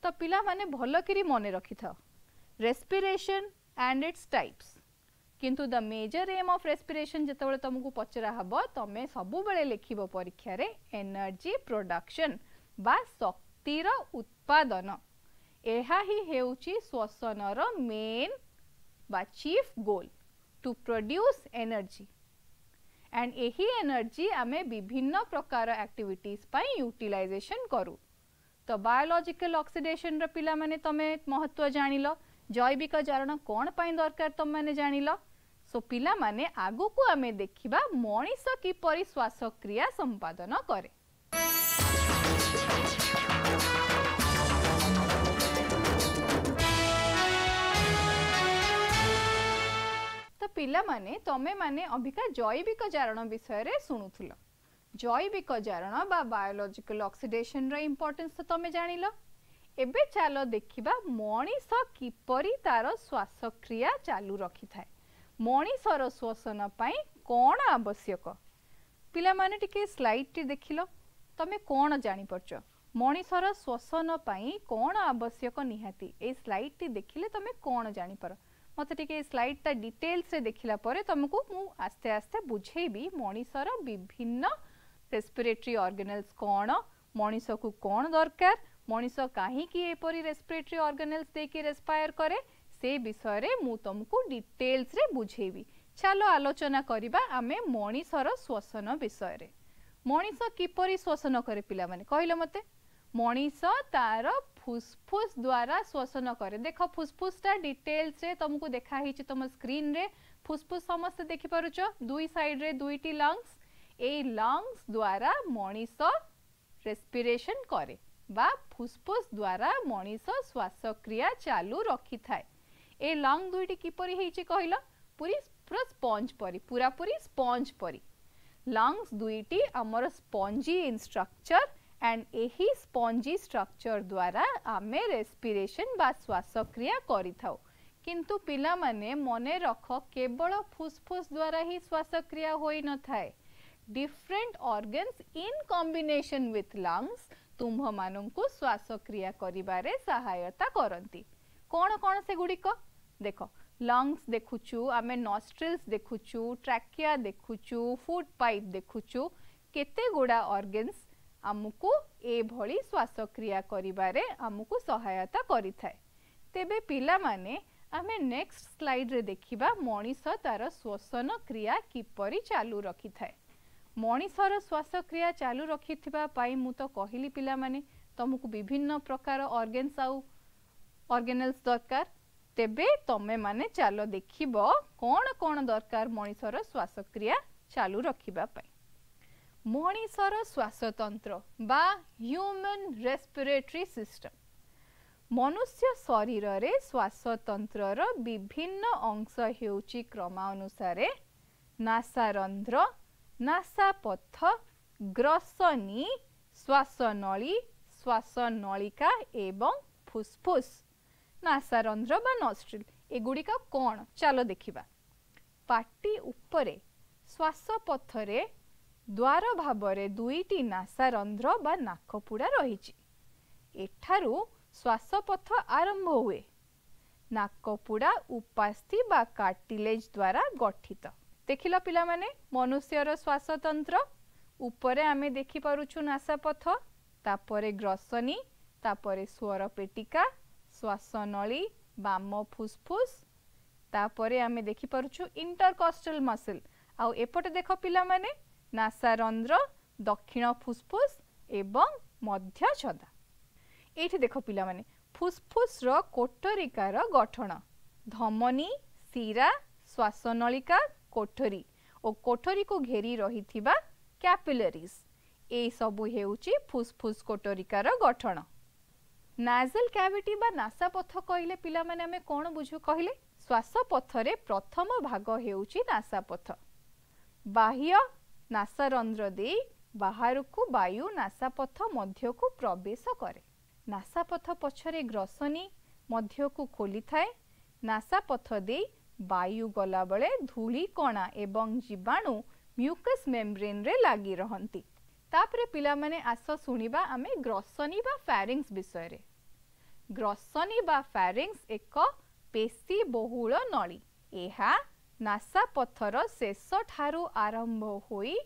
तो पिला माने भलो करी मने रखिथा रेस्पिरेशन एंड इट्स टाइप्स। किंतु the major aim of respiration जेतेबेले तुमको पचरा हबो तमे सबु बेले लिखिबो परीक्षा रे एनर्जी प्रोडक्शन बा शक्तिर उत्पादन। एहा ही हेउची श्वसनर मेन बा chief goal to produce energy and एही एनर्जी आमे विभिन्न प्रकार एक्टिविटीज पाई यूटिलाइजेशन करू। तो बायोलॉजिकल ऑक्सीडेशन र पिला माने तमे महत्व जानिलो, जैविक जारण कोन पाई दरकार तम माने जानिलो। सो पिला माने आगु को आमे देखिबा मनीष किपरि श्वास क्रिया संपादन करे। तो पिला माने तमे माने अभिका जैविक जारण विषय रे सुनुथुलो। जैविक जारण बा बायोलॉजिकल ऑक्सीडेशन रा इंपोर्टेंस तो तमे जानिलो। एबे चलो देखिबा मनीष किपरि तार श्वास क्रिया चालू रखि थाए। मनीषर श्वसन पाई कोन आवश्यक पिला माने टिके स्लाइड टी देखिलो, तमे कोन जानि परछ मनीषर श्वसन पाई कोन आवश्यक निहाती। ए स्लाइड टी देखिले तमे कोन जानि पर मते टिके स्लाइड ता डिटेल्स रे देखिला परे तुमको मु आस्ते आस्ते बुझेबी मनीषर विभिन्न रेस्पिरेटरी ऑर्गेनल्स कोन, मनीष को कोन दरकार, मनीष काहे कि एपरी रेस्पिरेटरी ऑर्गेनल्स देके रेस्पायर करे से विषय रे मु तुमको डिटेल्स रे बुझेबी। चलो आलोचना करिबा आमे मनीषर श्वसन विषय रे। मनीष किपरि श्वसन करे पिला माने कहले मते। मनीष तार फुसफुस द्वारा श्वसन करे। देखो फुसफुस ता डिटेल्स रे तुमको देखा हिची तुम स्क्रीन रे। फुसफुस समस्त देखि पारुचो, दुई साइड रे दुईटी लंग्स। ए लंग्स द्वारा मनीष रेस्पिरेशन करे बा फुसफुस द्वारा मनीष श्वास क्रिया चालू रखि थाए। ए लंग दुईटी किपरि हेची कहलो, पूरा स्पंज परी, पूरा पूरी स्पंज परी। लंग्स दुईटी हमर स्पंजी इन स्ट्रक्चर एंड एही स्पंजी स्ट्रक्चर द्वारा आमे रेस्पिरेशन बा श्वास क्रिया करि थाउ। किंतु पिला माने मने रख केवल फुसफुस द्वारा ही श्वास क्रिया होई न थाए। Different organs in combination with lungs तुम्ह मानंकु श्वास क्रिया करिबारे सहायता करंती। कोन कोन से गुडी को देखो, लंग्स देखुचु, आमे नॉस्ट्रिल्स देखुचु, ट्रैकिया देखुचु, फूड पाइप देखुचु, केते गुडा ऑर्गन्स आमुकु ए भली श्वास क्रिया करिबारे आमुकु सहायता करिथाय। तेबे पिला माने आमे नेक्स्ट स्लाइड रे देखिबा मनीष तार श्वसन क्रिया किपरि चालू रखिथाय। मनीषर श्वास क्रिया चालू रखिथिबा पाई मु तो कहिली पिला माने तुमको विभिन्न प्रकार ऑर्गन्स आउ ऑर्गेनल्स दरकार। तेबे तमे माने चलो देखिबो कोन कोन दरकार मनीषर श्वास क्रिया चालू रखिबा पाई। मनीषर श्वास तंत्र बा ह्यूमन रेस्पिरेटरी सिस्टम। मनुष्य शरीर रे श्वास तंत्रर विभिन्न अंश हेउची क्रमानुसारे नासारंध्र, नासापथ, ग्रसनी, श्वासनली, श्वासनलिका एवं फुसफुस। नासारंध्र बा नॉस्ट्रिल एगुड़िका कौन चलो देखिबा। पाटी उपरे श्वासपथरे द्वार भावरे दुईटी नासारंध्र बा नाकपुड़ा रहिछि। एठारु श्वासपथ आरंभ हुए। नाकपुड़ा उपास्थि बा कार्टिलेज द्वारा गठित। देखिल पिला माने मनुष्यर श्वासतंत्र उपरे आमे देखि पारुछु नासापथ, तापरे ग्रसनी, तापरे स्वर पेटिका, श्वासनली, बाम फुसफुस, तापरे आमे देखि पारुछु इंटरकॉस्टल मसल। आउ एपटे देख पिला माने नासारंध्र, दक्षिण फुसफुस एवं मध्य छदा। एठी देखो पिला माने फुसफुस रो कोठरिकार गठन, धमनी, शिरा, श्वासनलिका, कोठरी और कोठरी को घेरी रहिथिबा कैपिलरीज, ए सबु हेउची फुसफुस कोठरिकार गठन। नाजल कैविटी बा नासापथ कहले पिला माने हमें कोन बुझु कहले? श्वासपथरे प्रथम भाग हेउची नासापथ। बाह्य नासारंध्र दे बाहरकू वायु नासापथ मध्यकू प्रवेश करे। नासापथ पछरे ग्रसनी मध्यकू खोली थाए। नासापथ दे वायु गला बेले धूली कणा एवं जीवाणु म्यूकस मेम्ब्रेन रे लागी रहंती। तापरे पिला माने आस सुनिबा आमे ग्रसनी बा फैरिंग्स विषय रे। ग्रसनी बा फैरिंग्स एक पेशी बहुल नली। एहा नासापथर शेष ठारू आरंभ होई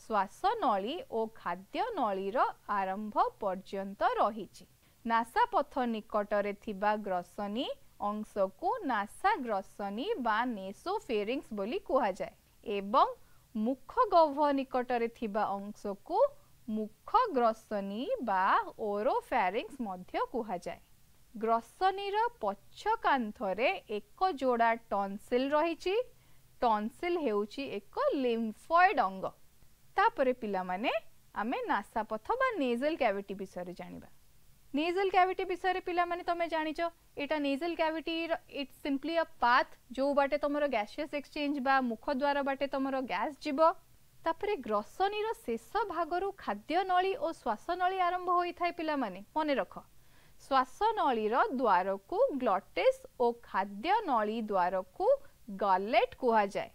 श्वासनली और खाद्य नलीर आरंभ पर्यंत रहिछि। नासापथ निकटरे थिबा ग्रसनी अंश को नासा ग्रसनी बा नेसोफेरिंग्स बोली कुहा जाए एवं मुख गह्वर निकटरे थिबा अंश को मुख ग्रसनी बा ओरोफेरिंग्स मध्य कुहा जाए। ग्रसनीर पछ कांथरे एक जोड़ा टॉन्सिल रहिछि। टॉन्सिल हेउछि एक लिम्फॉइड अंग। तापरे पिला माने आमे नासापथ बा नेजल कैविटी विषय जानिबा। नेजल कैविटी विषय पिला माने तमे जानिचो एटा nasal cavity it's simply a path जो बाटे तमरो गैसियस एक्सचेंज बा मुख द्वार बाटे तमरो गैस जीवो। तापरे ग्रसनीर शेष भागरु खाद्य नली और श्वासनली आरंभ होई थाए पिला माने मने रख। श्वासनलीर द्वार को ग्लॉटिस और खाद्य नली द्वार को गलेट कुहा जाए।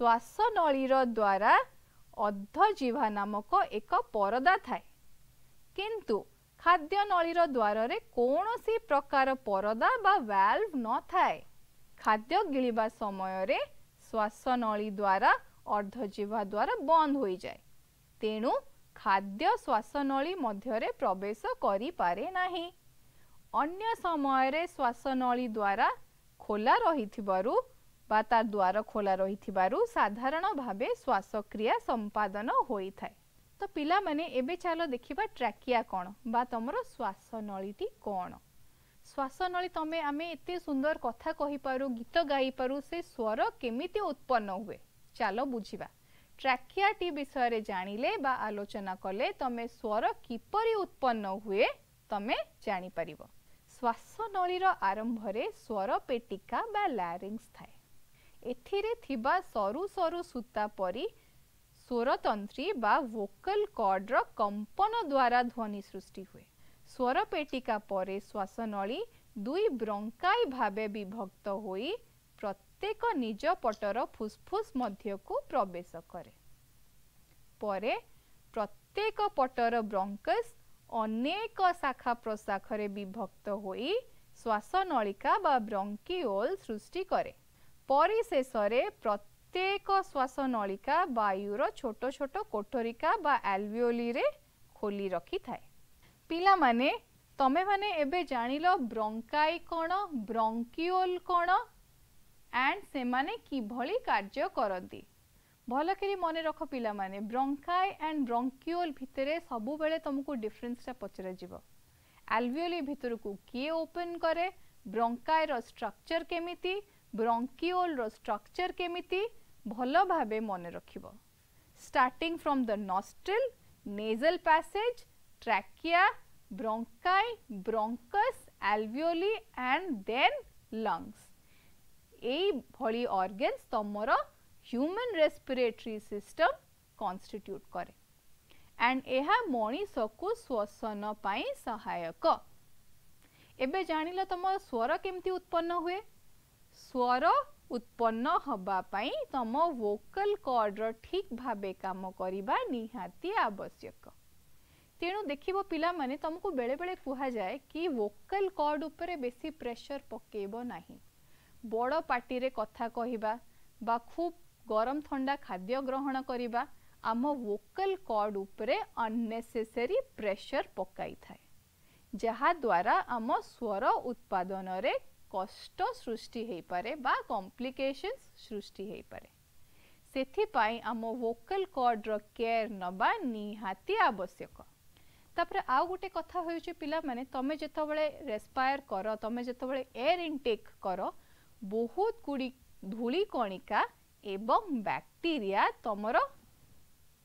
श्वासनलीर द्वारा अर्धजिह्वा नामक एक परदा थाए, किंतु खाद्य नलीर द्वार रे कोनोसी प्रकार परदा बा वाल्व न थाए। खाद्य गिलिबा समय रे श्वासनली द्वारा अर्धजिह्वा द्वारा बंद होई जाए, तेणु खाद्य श्वासनली मध्यरे प्रवेश करि पारे नाही। अन्य समय रे श्वासनली द्वारा खोला रहिथिबारु बा तार द्वार खोला रहिथिबारु साधारण भावे श्वासक्रिया संपादन होई थाए। तो पिला माने एबे चलो देखिबा ट्रैकिया कोन बा तमरो श्वासनलीटी कोन। श्वासनली तमे आमे एते सुंदर कथा कहि पारु, गीत गाई पारु, से स्वर केमिति उत्पन्न हुए चलो बुझिबा। ट्रैकियाटी विषय रे जानिले बा आलोचना कले तमे स्वर किपरि उत्पन्न हुए तमे जानि परिबो। श्वासनलीर आरंभ रे स्वर पेटिका बा लैरिंग्स थाए। एथिरे थिबा सरु सरु सूता परी स्वरतंत्री बा वोकल कॉर्ड रो कंपन द्वारा ध्वनि सृष्टि हुए। स्वर पेटिका परे श्वासनली दुई ब्रंकाई भावे विभक्त होई प्रत्येक निज पटर फुसफुस मध्य को प्रवेश करे। परे प्रत्येक पटर ब्रंकस अनेक शाखा प्रशाखरे विभक्त होई श्वासनलिका बा ब्रंकिओल सृष्टि करे। परिशेषरे प्रत्येक श्वासनलिका वायुर छोट छोट कोठरिका बा एल्वियोली रे खोली रखी थाए। पिला माने तमे माने एबे जानिलो ब्रंकाई कोन, ब्रंकिओल कोन एंड से माने की भली कार्य करंती। भल करी मने रख पिला माने ब्रंकाई एंड ब्रंकिओल भितरे सबु बेले तुमको डिफरेंस ता पचरा जीवो। एल्वियोली भितर को किए ओपन करे, ब्रंकाई रो स्ट्रक्चर केमिति, ब्रंकिओल रो स्ट्रक्चर केमिति भल भाबे मने रखिबो। Starting from the nostril, nasal passage, trachea, bronchi, bronchus, alveoli and then lungs. एई भली ऑर्गन्स तमरो ह्यूमन रेस्पिरेटरी सिस्टम कॉन्स्टिट्यूट करे एंड एहा मनीष को श्वसन पाई सहायक। एबे जानिलो तम स्वर केमती उत्पन्न हुए। स्वर उत्पन्न हबा पाई तम वोकल कॉर्ड रो ठीक भाबे काम करिबा निहाती आवश्यक। तेणु देखिबो पिला माने तुमको बेले बेले कुहा जाए कि वोकल कॉर्ड उपरे बेसी प्रेशर पकेबो नाही। बड़ पार्टी रे कथा कहिबा बा खूब गरम ठंडा खाद्य ग्रहण करिबा आम वोकल कॉर्ड उपरे अननेसेसरी प्रेशर पकाई थाए, जहा द्वारा आम स्वर उत्पादन रे कष्ट सृष्टि हेई पारे बा कॉम्प्लिकेशंस सृष्टि हेई पारे। सेथि पाई आम वोकल कॉर्ड रो केयर नबा निहाती आवश्यक। तापर आउ गोटे कथा होउची पिला माने तमे जेतबेले रेस्पायर करो, तमे जेतबेले एयर इनटेक करो, बहुत गुडी धूली कणिका एवं बैक्टीरिया तमर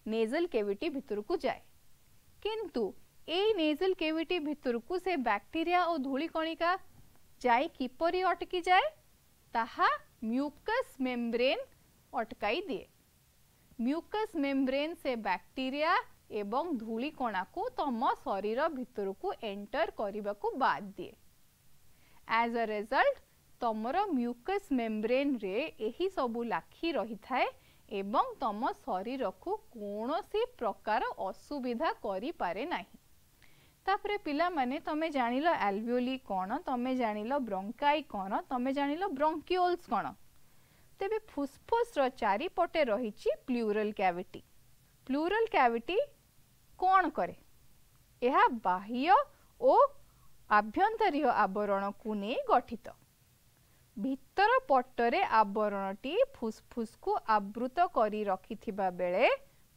नेजल कैविटी भितर को जाए, किंतु ए नेजल कैविटी भितर को से बैक्टीरिया और धूली कणिका जाए किपरि अटकी जाए, ताहा म्यूकस मेम्ब्रेन अटकाई दिए। म्यूकस मेम्ब्रेन से बैक्टीरिया एवं धूली कणा को तम शरीर भितर को एंटर करने को बाद दिए। एज अ रिजल्ट तमर म्यूकस मेम्ब्रेन रे एही सबु लाखी रही थाए एवं तम शरीर को कौनसी प्रकार असुविधा करि पारे नाही। तापरे पिला माने तमे जानिलो एल्वियोली कोन, तमे जानिलो ब्रोंकाई कोन, तमे जानिलो ब्रोंकियोल्स कोन। तेबे फुसफुस रो चारि पटे रहिछि प्लूरल कैविटी। प्लूरल कैविटी कोन करे? एहा बाह्य ओ आभ्यंतरीय आवरण को नै गठित। भितर पटरे आवरणटी फुसफुस को आवृत करी रखिथिबा बेले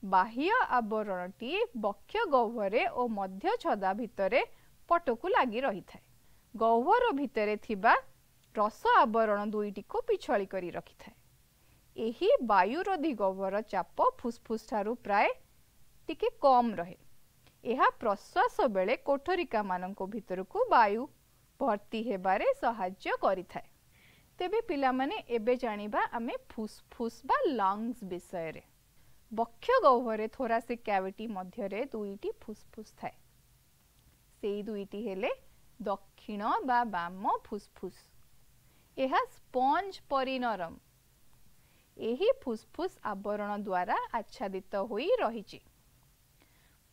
बाह्य आवरणटी बक्ष गह्वरे ओ मध्य छदा भितरे पटकु लागि रही थाए। गह्वर भितरे थिबा रस आवरण दुईटी को पिछली करी रखी थाए। एही वायुरोधी गह्वर चाप फुसफुस ठारू प्राय टिके कम रहे। एहा प्रश्वास बेले कोठरिका मानक भितर को वायु भर्ती हेबारे सहाय्य करि थाए। तेबे पिला माने एबे जानिबा आमे फुसफुस बा लंग्स विषय रे। बक्ष गह्वरे थोरासिक कैविटी मध्य रे दुईटी फुसफुस थाए। सेई दुईटी हेले दक्षिण बा बाम फुसफुस। एहा स्पंज परि नरम। एही फुसफुस आवरण द्वारा आच्छादित होई रहिछि।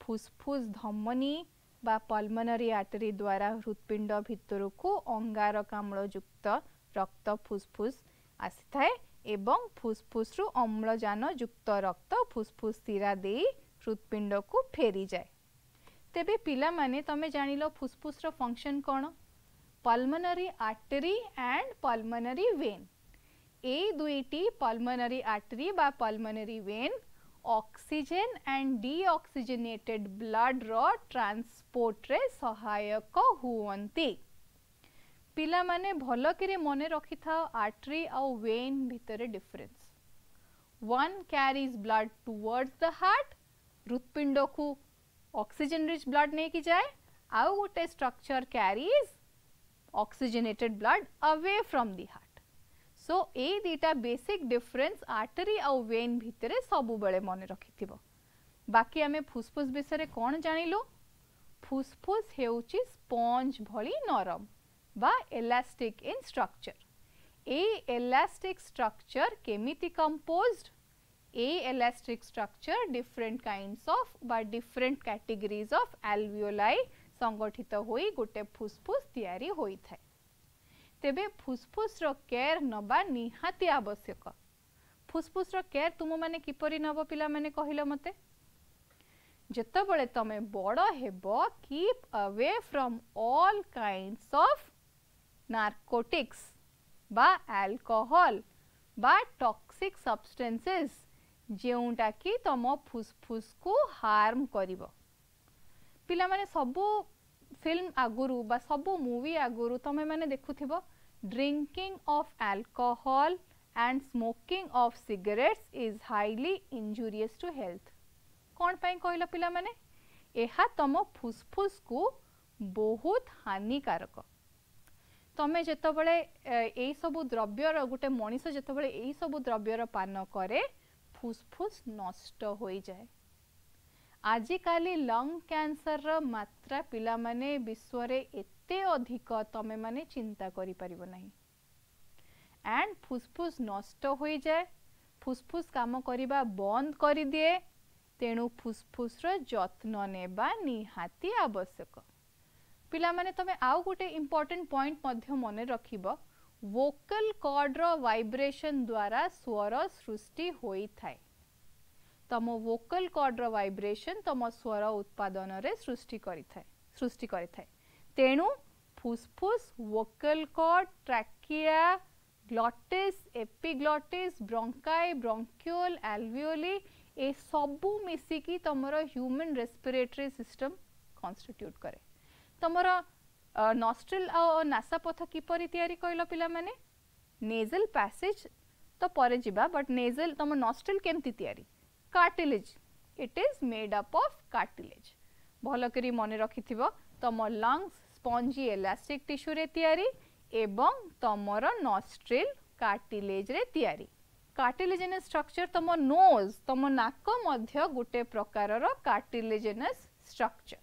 फुसफुस धमनी बा पल्मोनरी आर्टरी द्वारा हृदपिंड भितर को अंगारकाम्ल युक्त रक्त फुसफुस आसी थाए एवं फुसफुस रु अम्लजान युक्त रक्त फुसफुस सिरा देई हृदपिंड को फेरी जाए। तेबे पिला माने तमे जानिलो फुसफुस रो फंक्शन कोन? Pulmonary artery and pulmonary vein. ए दुईटी पल्मोनरी आर्टरी बा pulmonary vein oxygen and deoxygenated blood रो ट्रांसपोर्ट रे सहायक हुवंती। पिला माने भलो करे मने रखि था आर्टरी और वेन भितरे difference. One carries blood towards the heart, हृदपिंड को ऑक्सीजन रिच ब्लड ने की जाए, आउ गोटे structure carries oxygenated blood away from the heart. So ए दीटा बेसिक डिफरेंस आर्टरी और वेन भितरे सबु बेले मने रखिथिबो। बाकी आमे फुसफुस विषय कोन जानिलु? फुसफुस हेउची स्पंज भली नरम बा elastic in structure. A elastic structure केमिति composed? A elastic structure different kinds of बा different categories of alveoli संगठित होई गोटे फुसफुस तैयारी होई थाए। तेबे फुसफुस रो केयर नबा निहाती आवश्यक। फुसफुस रो केयर तुम माने किपरि नबो पिला माने कहिलो मते? जेतबेले तमे बड़ हेबो keep away from all kinds of narcotics बा अल्कोहल बा टॉक्सिक सब्सटेंसेस जेउटा कि तम फुसफुस को हार्म करिवो। पिला माने सबु फिल्म आगुरु बा सबु मूवी आगुरु तमे माने देखुथिबो drinking of alcohol and smoking of cigarettes is highly injurious to health. कोन पई कहलो पिला माने? एहा तम फुसफुस को बहुत हानिकारक। तमे जेतबेले एई सबु द्रव्यर गोटे मनीष जेतबेले एई सबु द्रव्यर पान करे फुसफुस नष्ट होई जाए। आजिकाली लंग कैंसर रो मात्रा पिला माने विश्व रे एते अधिक तमे माने चिंता करि परिबो नाही। एंड फुसफुस नष्ट होई जाए, फुसफुस काम करिबा बंद करि दिए तेणु फुसफुस रो जत्न नेबा निहाती आवश्यक। पिला माने तमे आउ गोटे इम्पोर्टेंट पॉइंट मध्य मने रखिबो, वोकल कॉर्ड रो वाइब्रेशन द्वारा स्वर सृष्टि होई थाए। तम वोकल कॉर्ड रो वाइब्रेशन तम स्वर उत्पादन रे सृष्टि करि थाए। तेणु फुसफुस, vocal cord, trachea, glottis, epiglottis, bronchi, bronchiole, alveoli ए सबु मिसिकी तमरो ह्यूमन रेस्पिरेटरी सिस्टम कॉन्स्टिट्यूट करे। तमरो नॉस्ट्रिल और नासापथ किपरि तयारी कहलो पिला माने, नेजल पैसेज तो परे जिबा, बट नेजल तम नॉस्ट्रिल केमती तयारी, cartilage, it is made up of cartilage. भलो करी मने रखिथिबो, तम लंग्स स्पंजी इलास्टिक टिश्यू रे तयारी एवं तमरो नॉस्ट्रिल कार्टिलेज रे तयारी। कार्टिलेजिनस स्ट्रक्चर तम नोज, तम नाक मध्य गोटे प्रकारर कार्टिलेजिनस स्ट्रक्चर।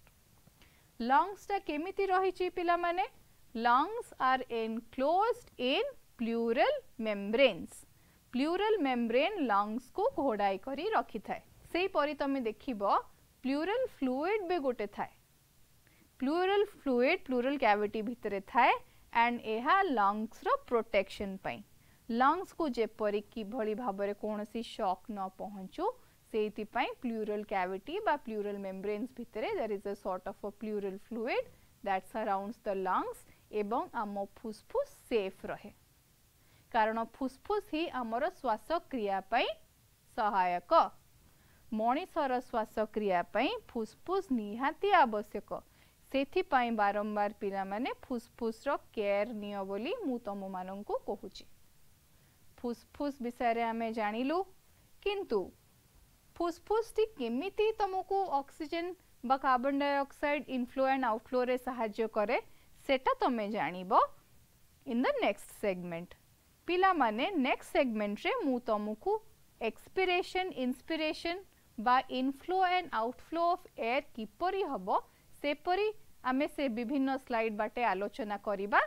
लंग्स टा केमिति रहिछि पिला माने, lungs are enclosed in pleural membranes. Pleural membrane lungs को घोड़ाई करी रखि थाए। सेही परि तमे देखिबो प्लूरल फ्लूइड बे गोटे थाए। प्लूरल फ्लूइड प्लूरल कैविटी भितरे थाए एंड एहा लंग्स रो प्रोटेक्शन पई। लंग्स को जेपरि कि भली भाबरे कोनोसी शॉक न पहुंचू सेति पई प्लूरल कैविटी बा प्लूरल मेम्ब्रेन्स भितरे there is a sort of a pleural fluid that surrounds the lungs एवं आम फुसफुस सेफ रहे। कारण फुसफुस ही आमर श्वास क्रिया पई सहायक। मनीषर श्वास क्रिया पई फुसफुस निहाती आवश्यक। सेथि पई बारंबार पिला माने फुसफुस रो केयर नियो बोली मु तम माननकु कहूची। फुसफुस विषय रे आमे जानिलु, किंतु फुसफुस टी केमिति तुमको ऑक्सीजन बा carbon dioxide inflow and outflow रे सहाय्य करे सेटा तमे जानिबो इन द नेक्स्ट सेगमेंट। पिला माने नेक्स्ट सेगमेंट रे मु तुमको एक्सपिरेशन इंस्पिरेशन बा inflow and outflow of air किपरि हबो सेपरि आमे से विभिन्न स्लाइड बाटे आलोचना करिबा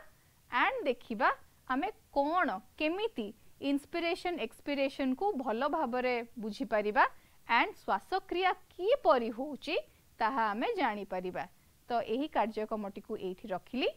एंड देखिबा आमे कोन केमिति इंस्पिरेशन एक्सपिरेशन को भलो भाबरे बुझी परिबा एंड श्वासक्रिया की परि होउची ताहा आमे जानि परिबा। तो एही कार्यक्रमटी को एठी रखिली।